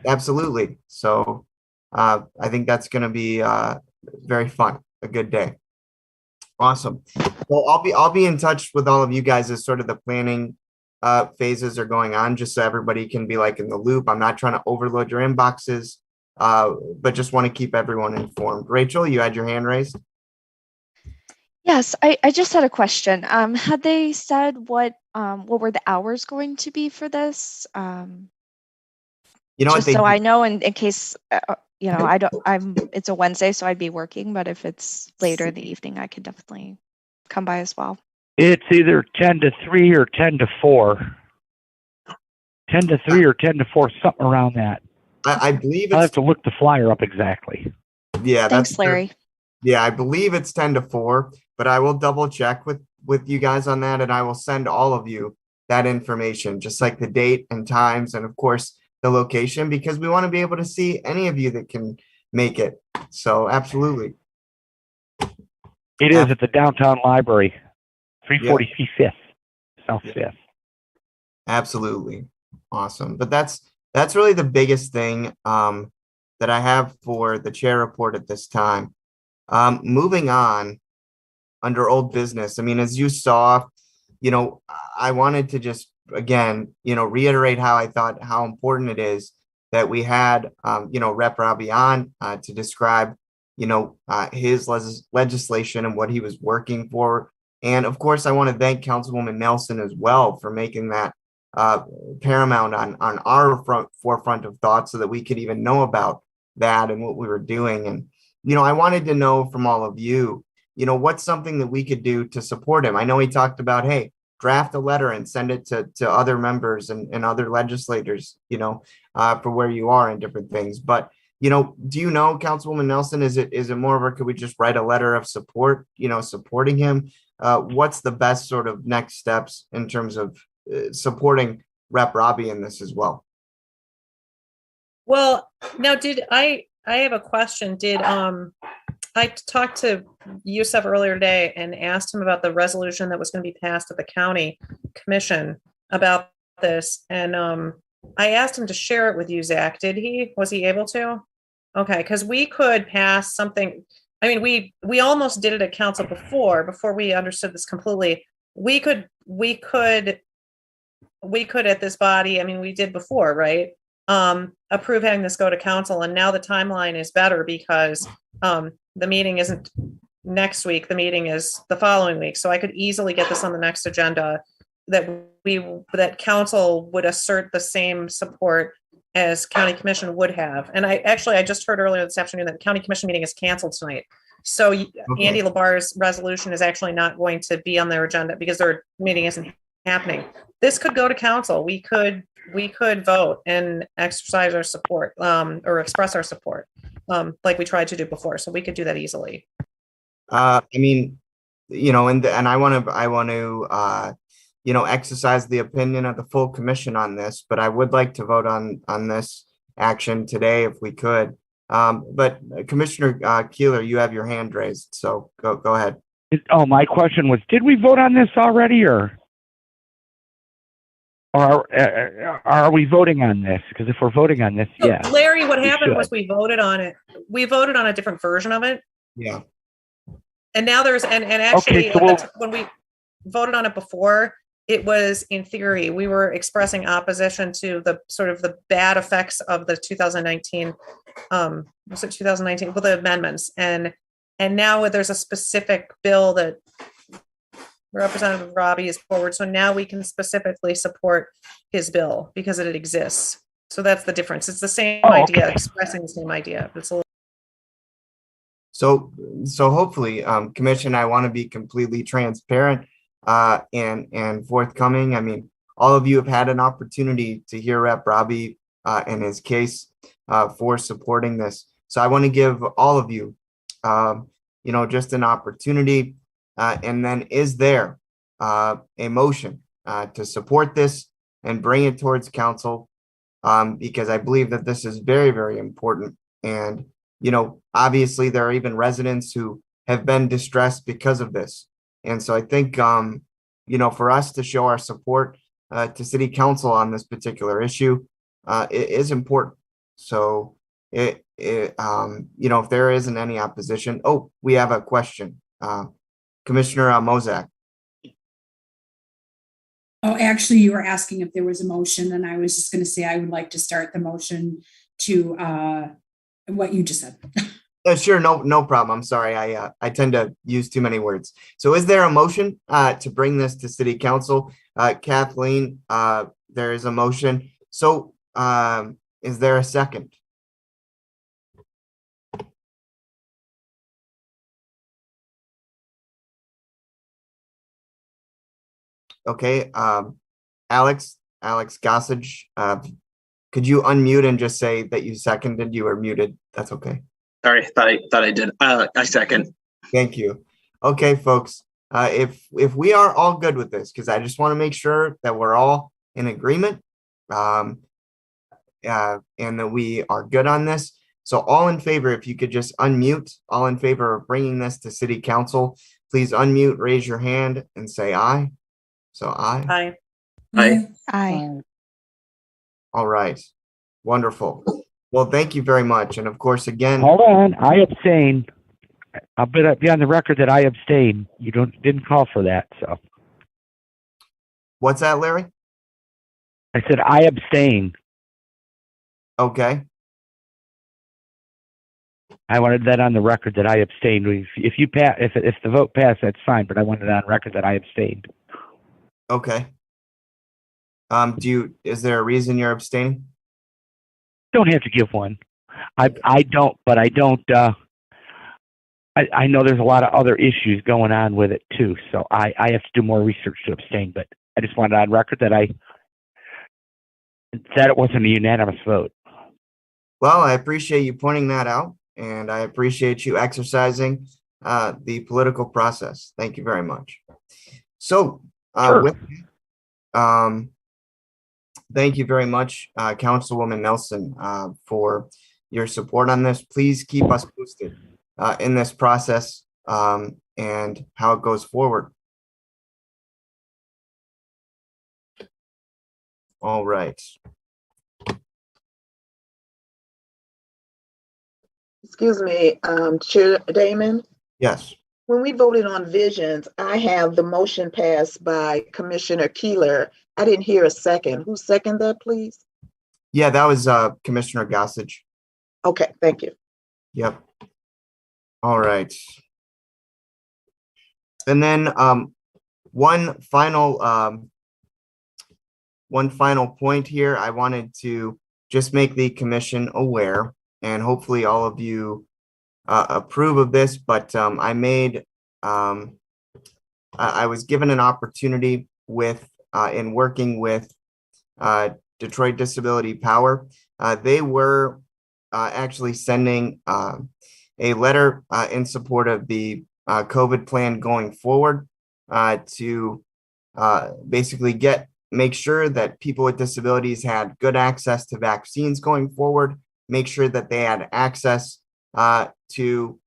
Absolutely. So I think that's going to be very fun. A good day. Awesome. Well, I'll be in touch with all of you guys as sort of the planning phases are going on, just so everybody can be like in the loop. I'm not trying to overload your inboxes, but just want to keep everyone informed. Rachel, you had your hand raised. Yes, I just had a question. Had they said what were the hours going to be for this? What so I know in case it's a Wednesday, so I'd be working, but if it's later in the evening, I could definitely come by as well. It's either 10 to 3 or 10 to 4. 10 to 3 or 10 to 4, something around that. I believe I'll have to look the flyer up exactly. Yeah, thanks, Larry. Yeah, I believe it's 10 to 4, but I will double check with you guys on that, and I will send all of you that information, just like the date and times, and of course the location, because we want to be able to see any of you that can make it. So absolutely. It is at the downtown library, 340 Fifth, South Fifth. Absolutely. Awesome. But that's really the biggest thing that I have for the chair report at this time. Moving on under old business. I mean, as you saw, I wanted to just again, reiterate how important it is that we had, Rep. Robbie on to describe, his legislation and what he was working for. And of course, I want to thank Councilwoman Nelson as well for making that paramount on our forefront of thought so that we could even know about that and what we were doing. And, I wanted to know from all of you, what's something that we could do to support him. I know he talked about, hey, draft a letter and send it to other members and other legislators, for where you are and different things. But, do you know, Councilwoman Nelson, is it more of a, could we just write a letter of support, supporting him? What's the best sort of next steps in terms of supporting Rep. Robbie in this as well? Well, now I have a question. I talked to Yusef earlier today and asked him about the resolution that was going to be passed at the county commission about this. And I asked him to share it with you, Zach. Was he able to? Okay. Because we could pass something. I mean, we almost did it at council before we understood this completely. We could at this body, I mean, we did before, right? Approve having this go to council. And now the timeline is better because the meeting isn't next week. The meeting is the following week. So I could easily get this on the next agenda that council would assert the same support as county commission would have. And I just heard earlier this afternoon that the county commission meeting is canceled tonight. So Andy Labar's resolution is actually not going to be on their agenda because their meeting isn't happening. This could go to council. We could vote and exercise our support, or express our support, like we tried to do before. So we could do that easily. I mean, and I want to, exercise the opinion of the full commission on this, but I would like to vote on this action today if we could. But Commissioner Keeler, you have your hand raised, so go ahead. Oh, my question was, did we vote on this already, or are we voting on this? Because if we're voting on this, So, yeah. Larry, what happened should. was we voted on it. We voted on a different version of it. Yeah. And now there's, and actually, Okay, so when we voted on it before, it was, in theory, we were expressing opposition to the sort of the bad effects of the 2019, was it 2019? Well, the amendments. And now there's a specific bill that Representative Robbie is forward. So now we can specifically support his bill because it exists. So that's the difference. It's the same idea, expressing the same idea. It's a little. So hopefully, Commission, I want to be completely transparent and forthcoming. I mean, all of you have had an opportunity to hear Rep. Robbie and his case for supporting this. So I want to give all of you, just an opportunity. And then is there a motion to support this and bring it towards council? Because I believe that this is very, very important. And obviously there are even residents who have been distressed because of this. And so I think, for us to show our support to city council on this particular issue, it is important. So if there isn't any opposition, we have a question. Commissioner Mozak. Oh, actually, you were asking if there was a motion, and I was just going to say I would like to start the motion to what you just said. Sure, no problem. I'm sorry. I tend to use too many words. So is there a motion to bring this to city council? Kathleen, there is a motion. So is there a second? Okay, Alex Gossage, could you unmute and just say that you seconded? You were muted. That's okay. Sorry, thought I did. I second. Thank you. Okay, folks, if we are all good with this, because I just want to make sure that we're all in agreement, and that we are good on this. So all in favor, if you could just unmute, all in favor of bringing this to city council, please unmute, raise your hand and say aye. So aye. Aye. Aye. Aye. All right. Wonderful. Well, thank you very much. And of course, again. Hold on. I abstain. I'll be on the record that I abstain. You didn't call for that, so. What's that, Larry? I said I abstain. Okay. I wanted that on the record that I abstained. If you pass, if the vote passed, that's fine. But I wanted it on record that I abstained. Okay. Is there a reason you're abstaining? Don't have to give one. I don't, but I don't. I know there's a lot of other issues going on with it too, so I have to do more research to abstain. But I just wanted on record that it wasn't a unanimous vote. Well, I appreciate you pointing that out, and I appreciate you exercising the political process. Thank you very much. So, Sure. Thank you very much, Councilwoman Nelson, for your support on this. Please keep us posted in this process and how it goes forward. All right. Excuse me, Chair Damon. Yes. When we voted on visions, I have the motion passed by Commissioner Keeler. I didn't hear a second. Who seconded that, please? Yeah, that was Commissioner Gossage. Okay, thank you. Yep. All right. And then one final point here. I wanted to just make the commission aware, and hopefully all of you approve of this, but I was given an opportunity with in working with Detroit Disability Power. They were actually sending a letter in support of the COVID plan going forward to basically make sure that people with disabilities had good access to vaccines going forward, make sure that they had access to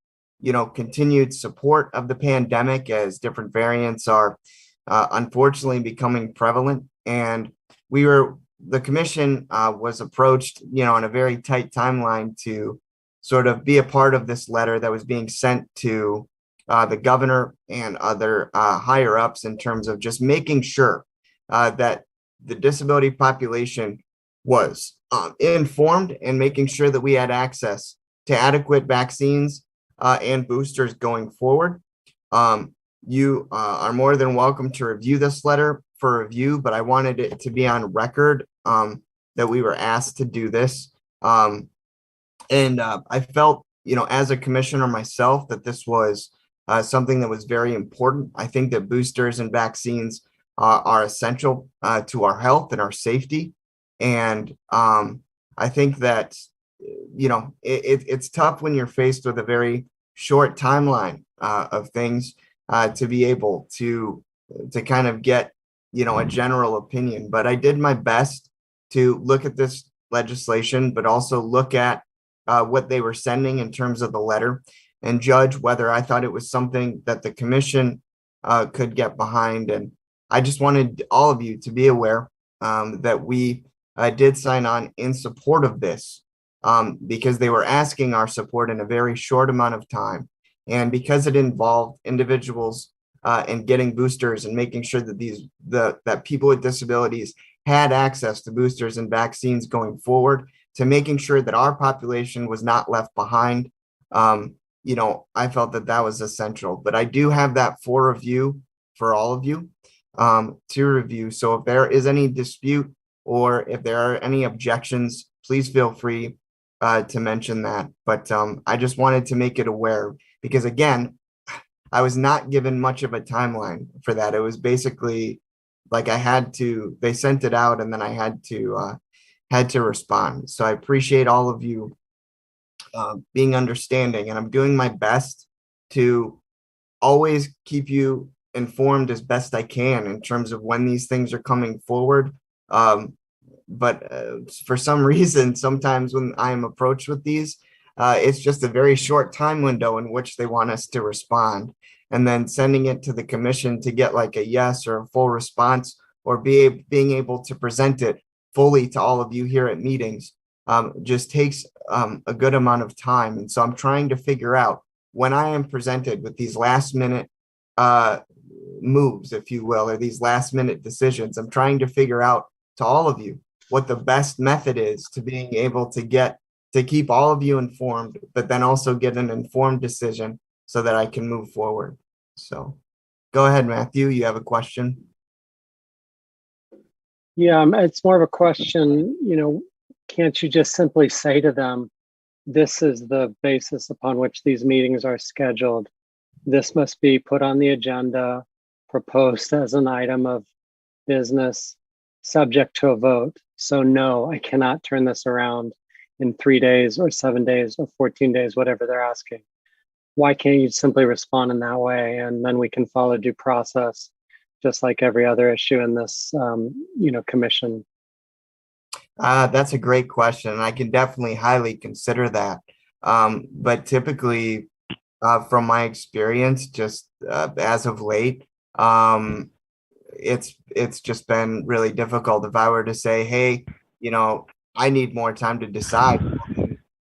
continued support of the pandemic as different variants are unfortunately becoming prevalent. And the commission was approached, on a very tight timeline to sort of be a part of this letter that was being sent to the governor and other higher ups in terms of just making sure that the disability population was informed and making sure that we had access to adequate vaccines and boosters going forward. You are more than welcome to review this letter for review, but I wanted it to be on record that we were asked to do this. And I felt, as a commissioner myself, that this was something that was very important. I think that boosters and vaccines are essential to our health and our safety. And I think that, it's tough when you're faced with a very short timeline of things to be able to kind of get, a general opinion. But I did my best to look at this legislation, but also look at what they were sending in terms of the letter and judge whether I thought it was something that the commission could get behind. And I just wanted all of you to be aware that we did sign on in support of this because they were asking our support in a very short amount of time. And because it involved individuals and getting boosters and making sure that that people with disabilities had access to boosters and vaccines going forward, to making sure that our population was not left behind, I felt that that was essential. But I do have that for review for all of you to review. So if there is any dispute or if there are any objections, please feel free to mention that. But I just wanted to make it aware because, again, I was not given much of a timeline for that. It was basically like they sent it out and then I had to respond. So I appreciate all of you being understanding, and I'm doing my best to always keep you informed as best I can in terms of when these things are coming forward. But for some reason, sometimes when I am approached with these, it's just a very short time window in which they want us to respond. And then sending it to the commission to get like a yes or a full response or being able to present it fully to all of you here at meetings just takes a good amount of time. And so I'm trying to figure out when I am presented with these last minute moves, if you will, or these last minute decisions, I'm trying to figure out to all of you what the best method is to being able to keep all of you informed, but then also get an informed decision so that I can move forward. So go ahead, Matthew, you have a question? Yeah, it's more of a question, can't you just simply say to them, this is the basis upon which these meetings are scheduled. This must be put on the agenda, proposed as an item of business, subject to a vote. So no, I cannot turn this around in 3 days or 7 days or 14 days, whatever they're asking. Why can't you simply respond in that way? And then we can follow due process, just like every other issue in this, commission. That's a great question. And I can definitely highly consider that. But typically, from my experience, just as of late, it's just been really difficult. If I were to say, hey, I need more time to decide,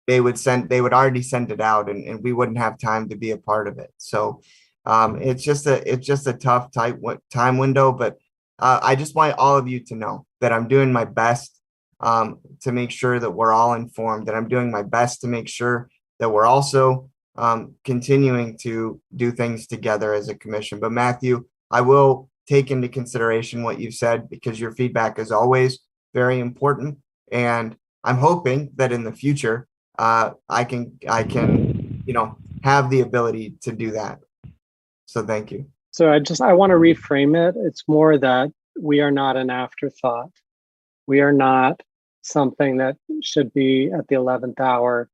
they would already send it out and we wouldn't have time to be a part of it. So it's just a tough time window, but I just want all of you to know that I'm doing my best to make sure that we're all informed, that I'm doing my best to make sure that we're also continuing to do things together as a commission. But Matthew, I will take into consideration what you've said because your feedback is always very important. And I'm hoping that in the future, I can, have the ability to do that. So thank you. So I want to reframe it. It's more that we are not an afterthought. We are not something that should be at the 11th hour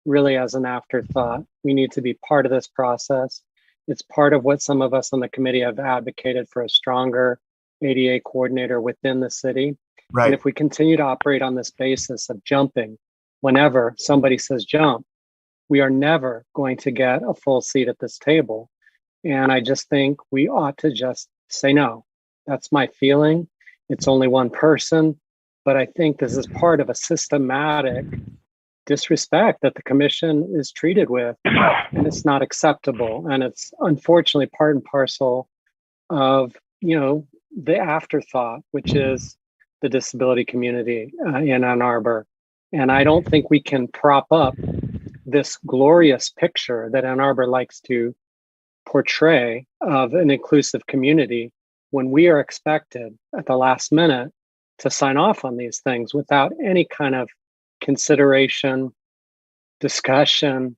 really as an afterthought. We need to be part of this process. It's part of what some of us on the committee have advocated for, a stronger ADA coordinator within the city. Right. And if we continue to operate on this basis of jumping whenever somebody says jump, we are never going to get a full seat at this table. And I just think we ought to just say no. That's my feeling. It's only one person, but I think this is part of a systematic disrespect that the commission is treated with, and it's not acceptable. And it's unfortunately part and parcel of, the afterthought, which is the disability community in Ann Arbor. And I don't think we can prop up this glorious picture that Ann Arbor likes to portray of an inclusive community when we are expected at the last minute to sign off on these things without any kind of consideration, discussion,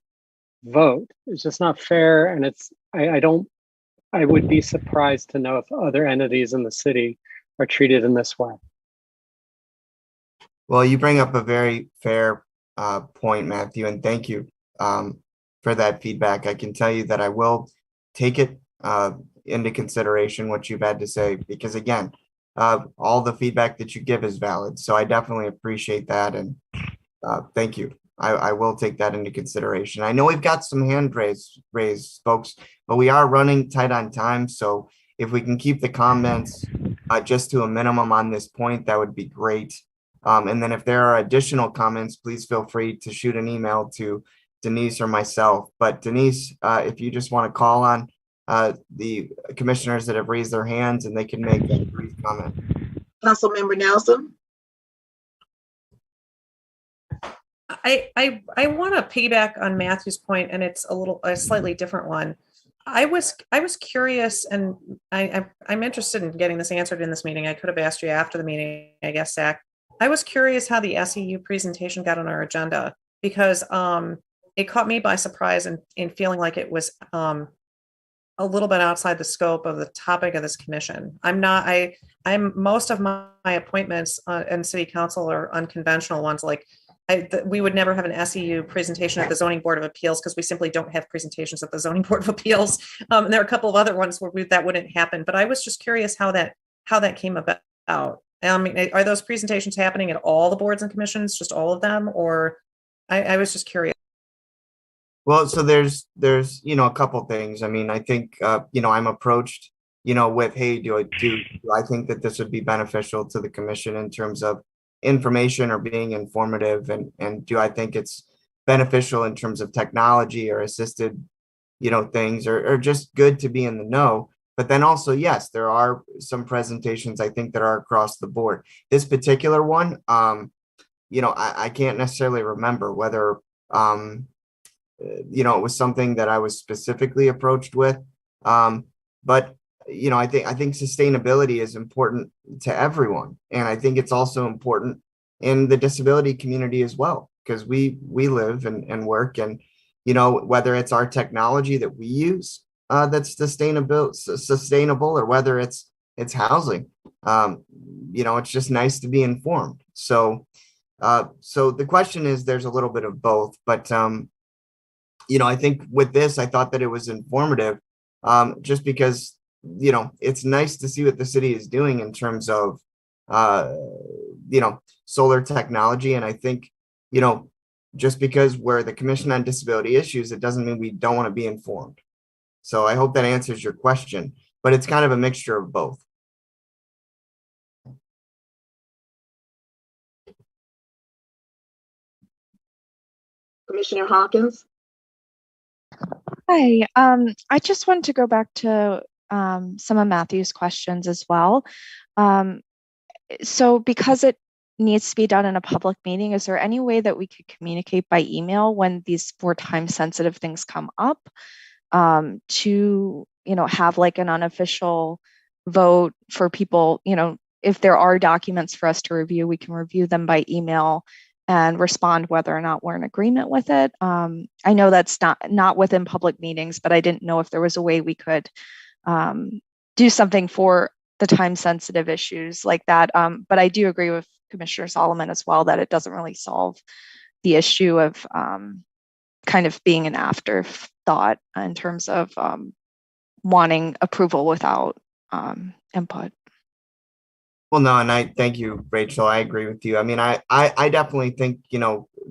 vote. It's just not fair. And I would be surprised to know if other entities in the city are treated in this way. Well, you bring up a very fair point, Matthew, and thank you for that feedback. I can tell you that I will take it into consideration what you've had to say, because again, all the feedback that you give is valid. So I definitely appreciate that, and thank you. I will take that into consideration. I know we've got some hand raised, folks, but we are running tight on time. So if we can keep the comments just to a minimum on this point, that would be great. And then if there are additional comments, please feel free to shoot an email to Denise or myself. But Denise, if you just want to call on the commissioners that have raised their hands, and they can make a brief comment. Councilmember Nelson. I want to piggyback on Matthew's point, and it's a slightly different one. I was curious, and I'm interested in getting this answered in this meeting. I could have asked you after the meeting, I guess, Zach. I was curious how the SEU presentation got on our agenda, because it caught me by surprise in feeling like it was a little bit outside the scope of the topic of this commission. I'm most of my appointments in city council are unconventional ones. Like we would never have an SEU presentation at the Zoning Board of Appeals because we simply don't have presentations at the Zoning Board of Appeals. And there are a couple of other ones where that wouldn't happen. But I was just curious how that came about. I mean, are those presentations happening at all the boards and commissions, just all of them, or I was just curious. Well, so there's a couple things. I mean, I think I'm approached with, hey, do I think that this would be beneficial to the commission in terms of information or being informative, and do I think it's beneficial in terms of technology or assisted things, or just good to be in the know. But then also, yes, there are some presentations I think that are across the board. This particular one, I can't necessarily remember whether it was something that I was specifically approached with, but I think sustainability is important to everyone. And I think it's also important in the disability community as well, because we live and work, and, whether it's our technology that we use that's sustainable, or whether it's housing, it's just nice to be informed. So the question is, there's a little bit of both, but, I think with this, I thought that it was informative, just because it's nice to see what the city is doing in terms of, solar technology. And I think, just because we're the Commission on Disability Issues, it doesn't mean we don't want to be informed. So I hope that answers your question, but it's kind of a mixture of both. Commissioner Hawkins. Hi, I just wanted to go back to some of Matthew's questions as well. So because it needs to be done in a public meeting, is there any way that we could communicate by email when these more time sensitive things come up, to, have like an unofficial vote for people, if there are documents for us to review, we can review them by email and respond whether or not we're in agreement with it. I know that's not within public meetings, but I didn't know if there was a way we could do something for the time sensitive issues like that. But I do agree with Commissioner Solomon as well that it doesn't really solve the issue of kind of being an afterthought in terms of wanting approval without input. Well, no, and I thank you, Rachel. I agree with you. I mean, I definitely think,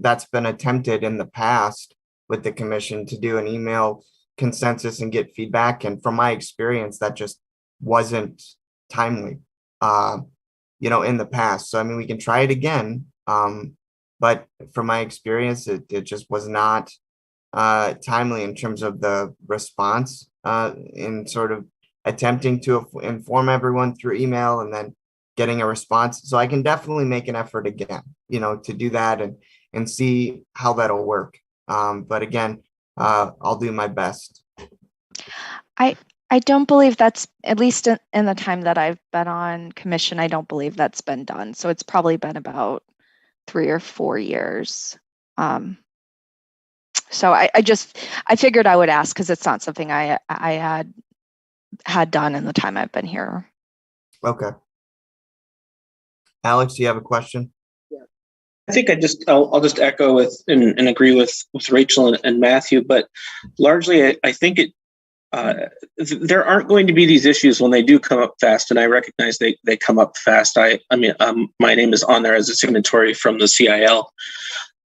that's been attempted in the past with the commission to do an email consensus and get feedback. And from my experience, that just wasn't timely, in the past. So, I mean, we can try it again. But from my experience, it just was not timely in terms of the response in sort of attempting to inform everyone through email and then getting a response. So I can definitely make an effort again, to do that and see how that'll work. But again, I'll do my best. I don't believe that's, at least in the time that I've been on commission, I don't believe that's been done. So it's probably been about 3 or 4 years. So I figured I would ask because it's not something I had done in the time I've been here. Okay. Alex, do you have a question? I think I'll just echo with and agree with Rachel and Matthew, but largely I think there aren't going to be these issues when they do come up fast, and I recognize they come up fast. I mean, my name is on there as a signatory from the CIL.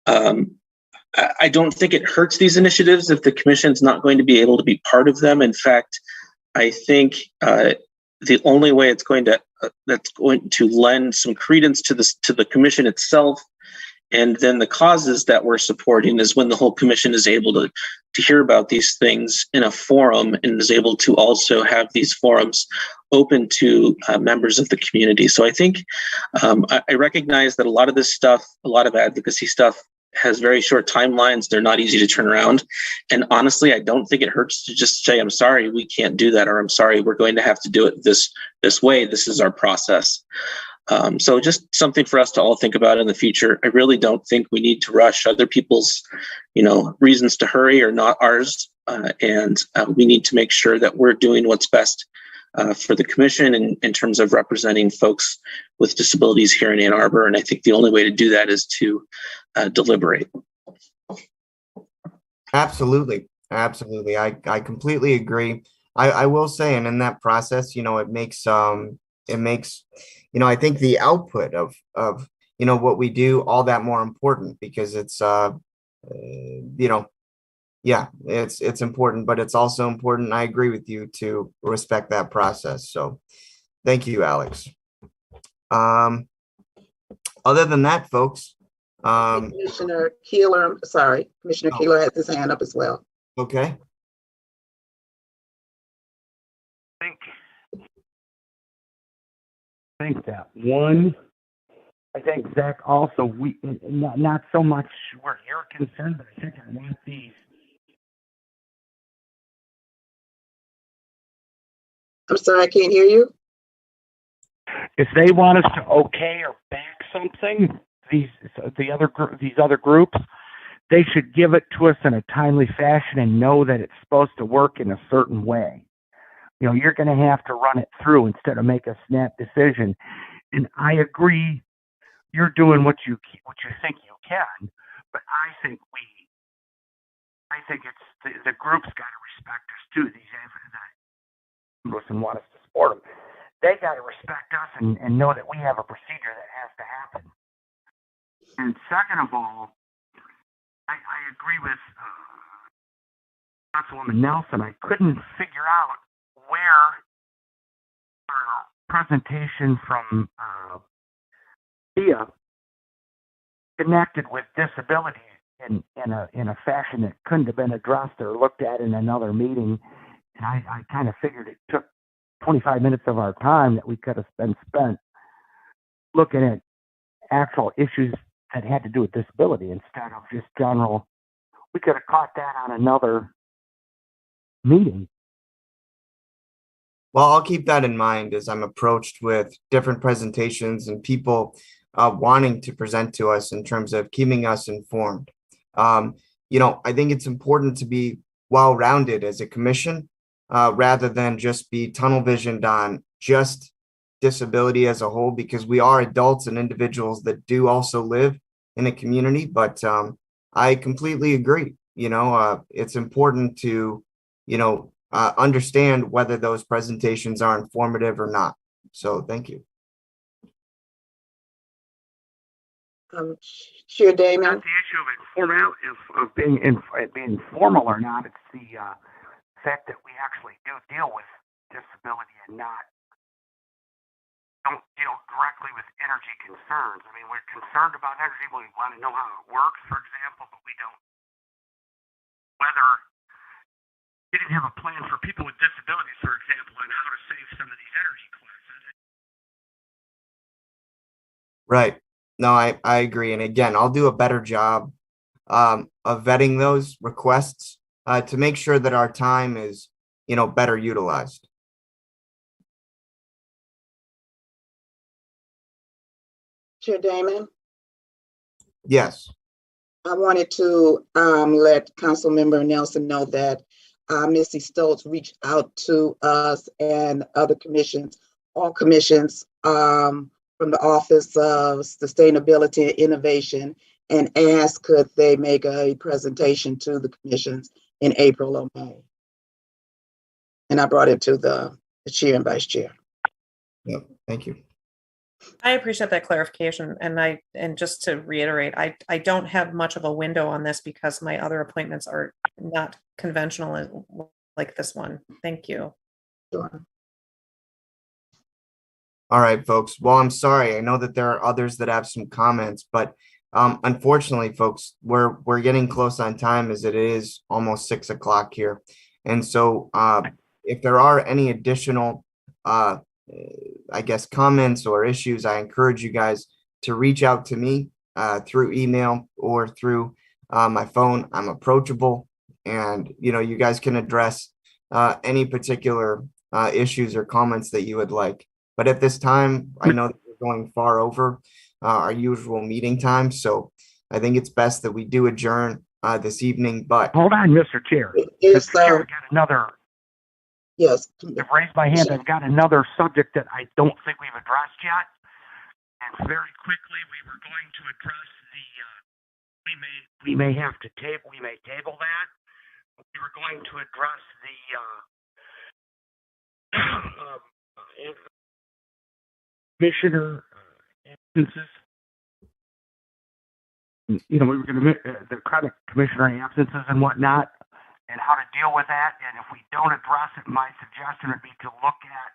I don't think it hurts these initiatives if the commission's not going to be able to be part of them. In fact, I think the only way it's going to that's going to lend some credence to the commission itself, and then the causes that we're supporting, is when the whole commission is able to hear about these things in a forum and is able to also have these forums open to members of the community. So I think I recognize that a lot of this stuff, a lot of advocacy stuff, has very short timelines. They're not easy to turn around. And honestly, I don't think it hurts to just say, I'm sorry, we can't do that, or I'm sorry, we're going to have to do it this way. This is our process. So just something for us to all think about in the future. I really don't think we need to rush. Other people's, reasons to hurry are not ours. And we need to make sure that we're doing what's best for the commission in terms of representing folks with disabilities here in Ann Arbor. And I think the only way to do that is to deliberate. Absolutely. I completely agree. I will say, and in that process, it makes, I think the output of what we do all that more important, because it's, it's important, but it's also important. I agree with you to respect that process. So thank you, Alex. Other than that, folks. Commissioner Keeler, Commissioner Keeler has his hand up as well. Okay. I think that one. I think Zach also, we not so much where you're concerned, but I think I want these. I'm sorry, I can't hear you. If they want us to okay or back something, these other groups, they should give it to us in a timely fashion and know that it's supposed to work in a certain way. You're going to have to run it through instead of make a snap decision. And I agree, you're doing what you think you can, but I think it's the group's got to respect us too. These that and want us to support them, they got to respect us and know that we have a procedure that has to happen. And second of all, I agree with Councilwoman Nelson. I couldn't figure out where our presentation from Thea connected with disability in a fashion that couldn't have been addressed or looked at in another meeting. And I kind of figured it took 25 minutes of our time that we could have been spent looking at actual issues that had to do with disability instead of just general. We could have caught that on another meeting. Well, I'll keep that in mind as I'm approached with different presentations and people wanting to present to us in terms of keeping us informed. I think it's important to be well-rounded as a commission rather than just be tunnel visioned on just disability as a whole, because we are adults and individuals that do also live in a community. But I completely agree. It's important to, understand whether those presentations are informative or not. So thank you. Chair Damon. Not the issue of being formal or not. It's the fact that we actually do deal with disability and don't deal directly with energy concerns. I mean, we're concerned about energy. We want to know how it works, for example, but we don't. Whether we didn't have a plan for people with disabilities, for example, on how to save some of these energy classes. Right. No, I agree. And again, I'll do a better job of vetting those requests to make sure that our time is, better utilized. Chair Damon. Yes. I wanted to let Councilmember Nelson know that Missy Stoltz reached out to us and other commissions, all commissions, from the Office of Sustainability and Innovation, and asked could they make a presentation to the commissions in April or May. And I brought it to the chair and vice chair. Yep. Thank you. I appreciate that clarification. And just to reiterate, I don't have much of a window on this because my other appointments are not conventional like this one. Thank you. Sure. All right, folks. Well, I'm sorry. I know that there are others that have some comments, but unfortunately, folks, we're getting close on time as it is almost 6 o'clock here. And so if there are any additional, I guess, comments or issues, I encourage you guys to reach out to me through email or through my phone. I'm approachable, and, you guys can address any particular issues or comments that you would like. But at this time, I know that we're going far over our usual meeting time, so I think it's best that we do adjourn this evening. But hold on, Mr. Chair. Is Mr. Chair, I got another. Yes. I've raised my hand. I've got another subject that I don't think we've addressed yet. And very quickly, we were going to address we may have to table. We may table that. We were going to address the commissioner absences. We were going to the chronic commissioner absences and whatnot, and how to deal with that. And if we don't address it, my suggestion would be to look at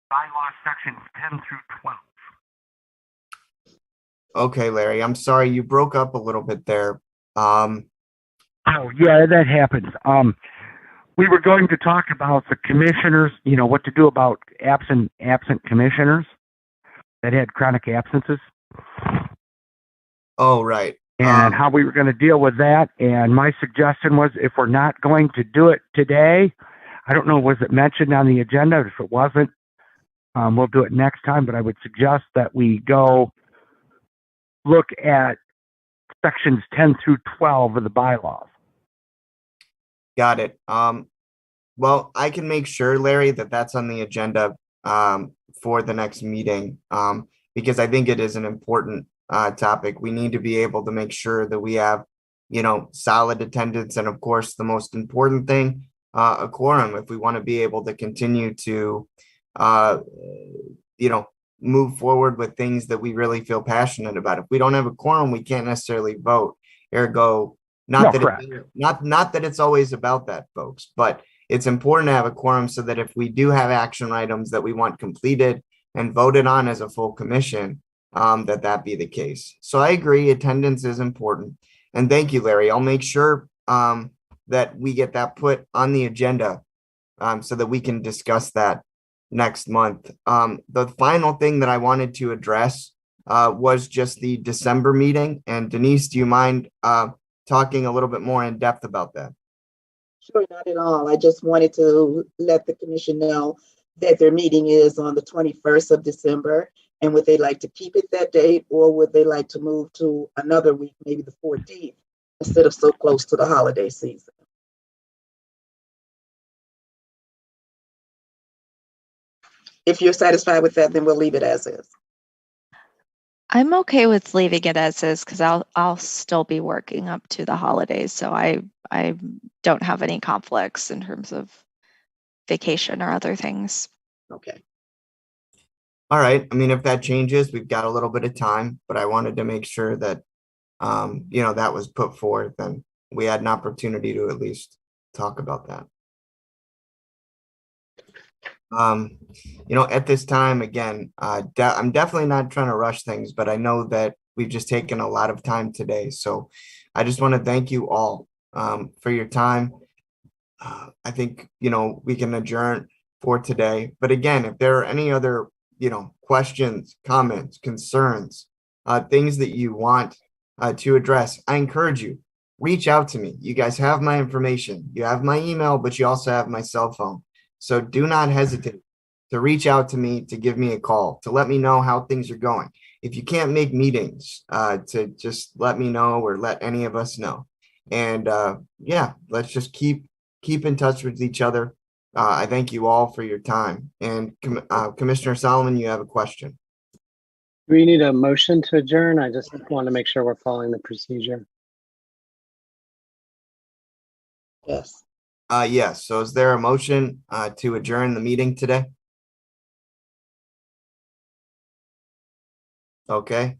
bylaw sections 10 through 12. okay, Larry, I'm sorry, you broke up a little bit there. Oh yeah, that happens. We were going to talk about the commissioners, what to do about absent commissioners that had chronic absences. Oh, right. And how we were going to deal with that. And my suggestion was, if we're not going to do it today, I don't know, was it mentioned on the agenda? If it wasn't, we'll do it next time. But I would suggest that we go look at sections 10 through 12 of the bylaws. Got it. Well, I can make sure, Larry, that that's on the agenda for the next meeting because I think it is an important topic. We need to be able to make sure that we have, solid attendance, and of course, the most important thing, a quorum, if we want to be able to continue to, move forward with things that we really feel passionate about. If we don't have a quorum, we can't necessarily vote. Ergo, not that it's always about that, folks, but it's important to have a quorum so that if we do have action items that we want completed and voted on as a full commission, that be the case. So I agree, attendance is important. And thank you, Larry. I'll make sure that we get that put on the agenda so that we can discuss that next month. The final thing that I wanted to address was just the December meeting. And Denise, do you mind talking a little bit more in depth about that? Sure, not at all. I just wanted to let the commission know that their meeting is on the 21st of December. And would they like to keep it that date, or would they like to move to another week, maybe the 14th, instead of so close to the holiday season? if you're satisfied with that, then we'll leave it as is. I'm okay with leaving it as is because I'll still be working up to the holidays, so I don't have any conflicts in terms of vacation or other things. Okay. All right. I mean, if that changes, we've got a little bit of time, but I wanted to make sure that, that was put forth and we had an opportunity to at least talk about that. At this time, again, I'm definitely not trying to rush things, but I know that we've just taken a lot of time today. So I just want to thank you all for your time. I think, we can adjourn for today. But again, if there are any other, questions, comments, concerns, things that you want to address, I encourage you, reach out to me. You guys have my information. You have my email, but you also have my cell phone. So do not hesitate to reach out to me, to give me a call, to let me know how things are going. If you can't make meetings, to just let me know or let any of us know. And let's just keep in touch with each other. I thank you all for your time. And Commissioner Solomon, you have a question. Do we need a motion to adjourn? I just want to make sure we're following the procedure. Yes. Yes. So is there a motion to adjourn the meeting today? Okay.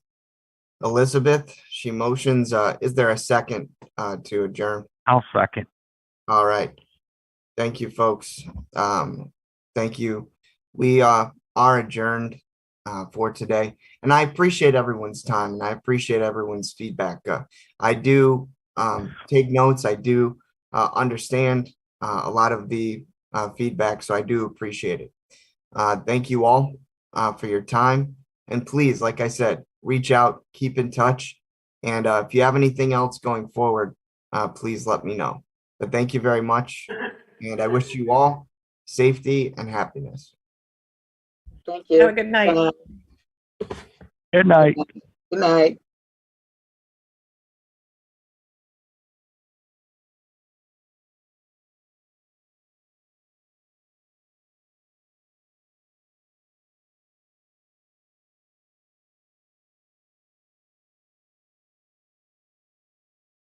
Elizabeth, she motions. Is there a second to adjourn? I'll second. All right. Thank you, folks. Thank you. We are adjourned for today. And I appreciate everyone's time and I appreciate everyone's feedback. I do take notes. I do understand a lot of the feedback. So I do appreciate it. Thank you all for your time. And please, like I said, reach out, keep in touch. And if you have anything else going forward, please let me know. But thank you very much. And I wish you all safety and happiness. Thank you. Have a good night. Good night. Good night.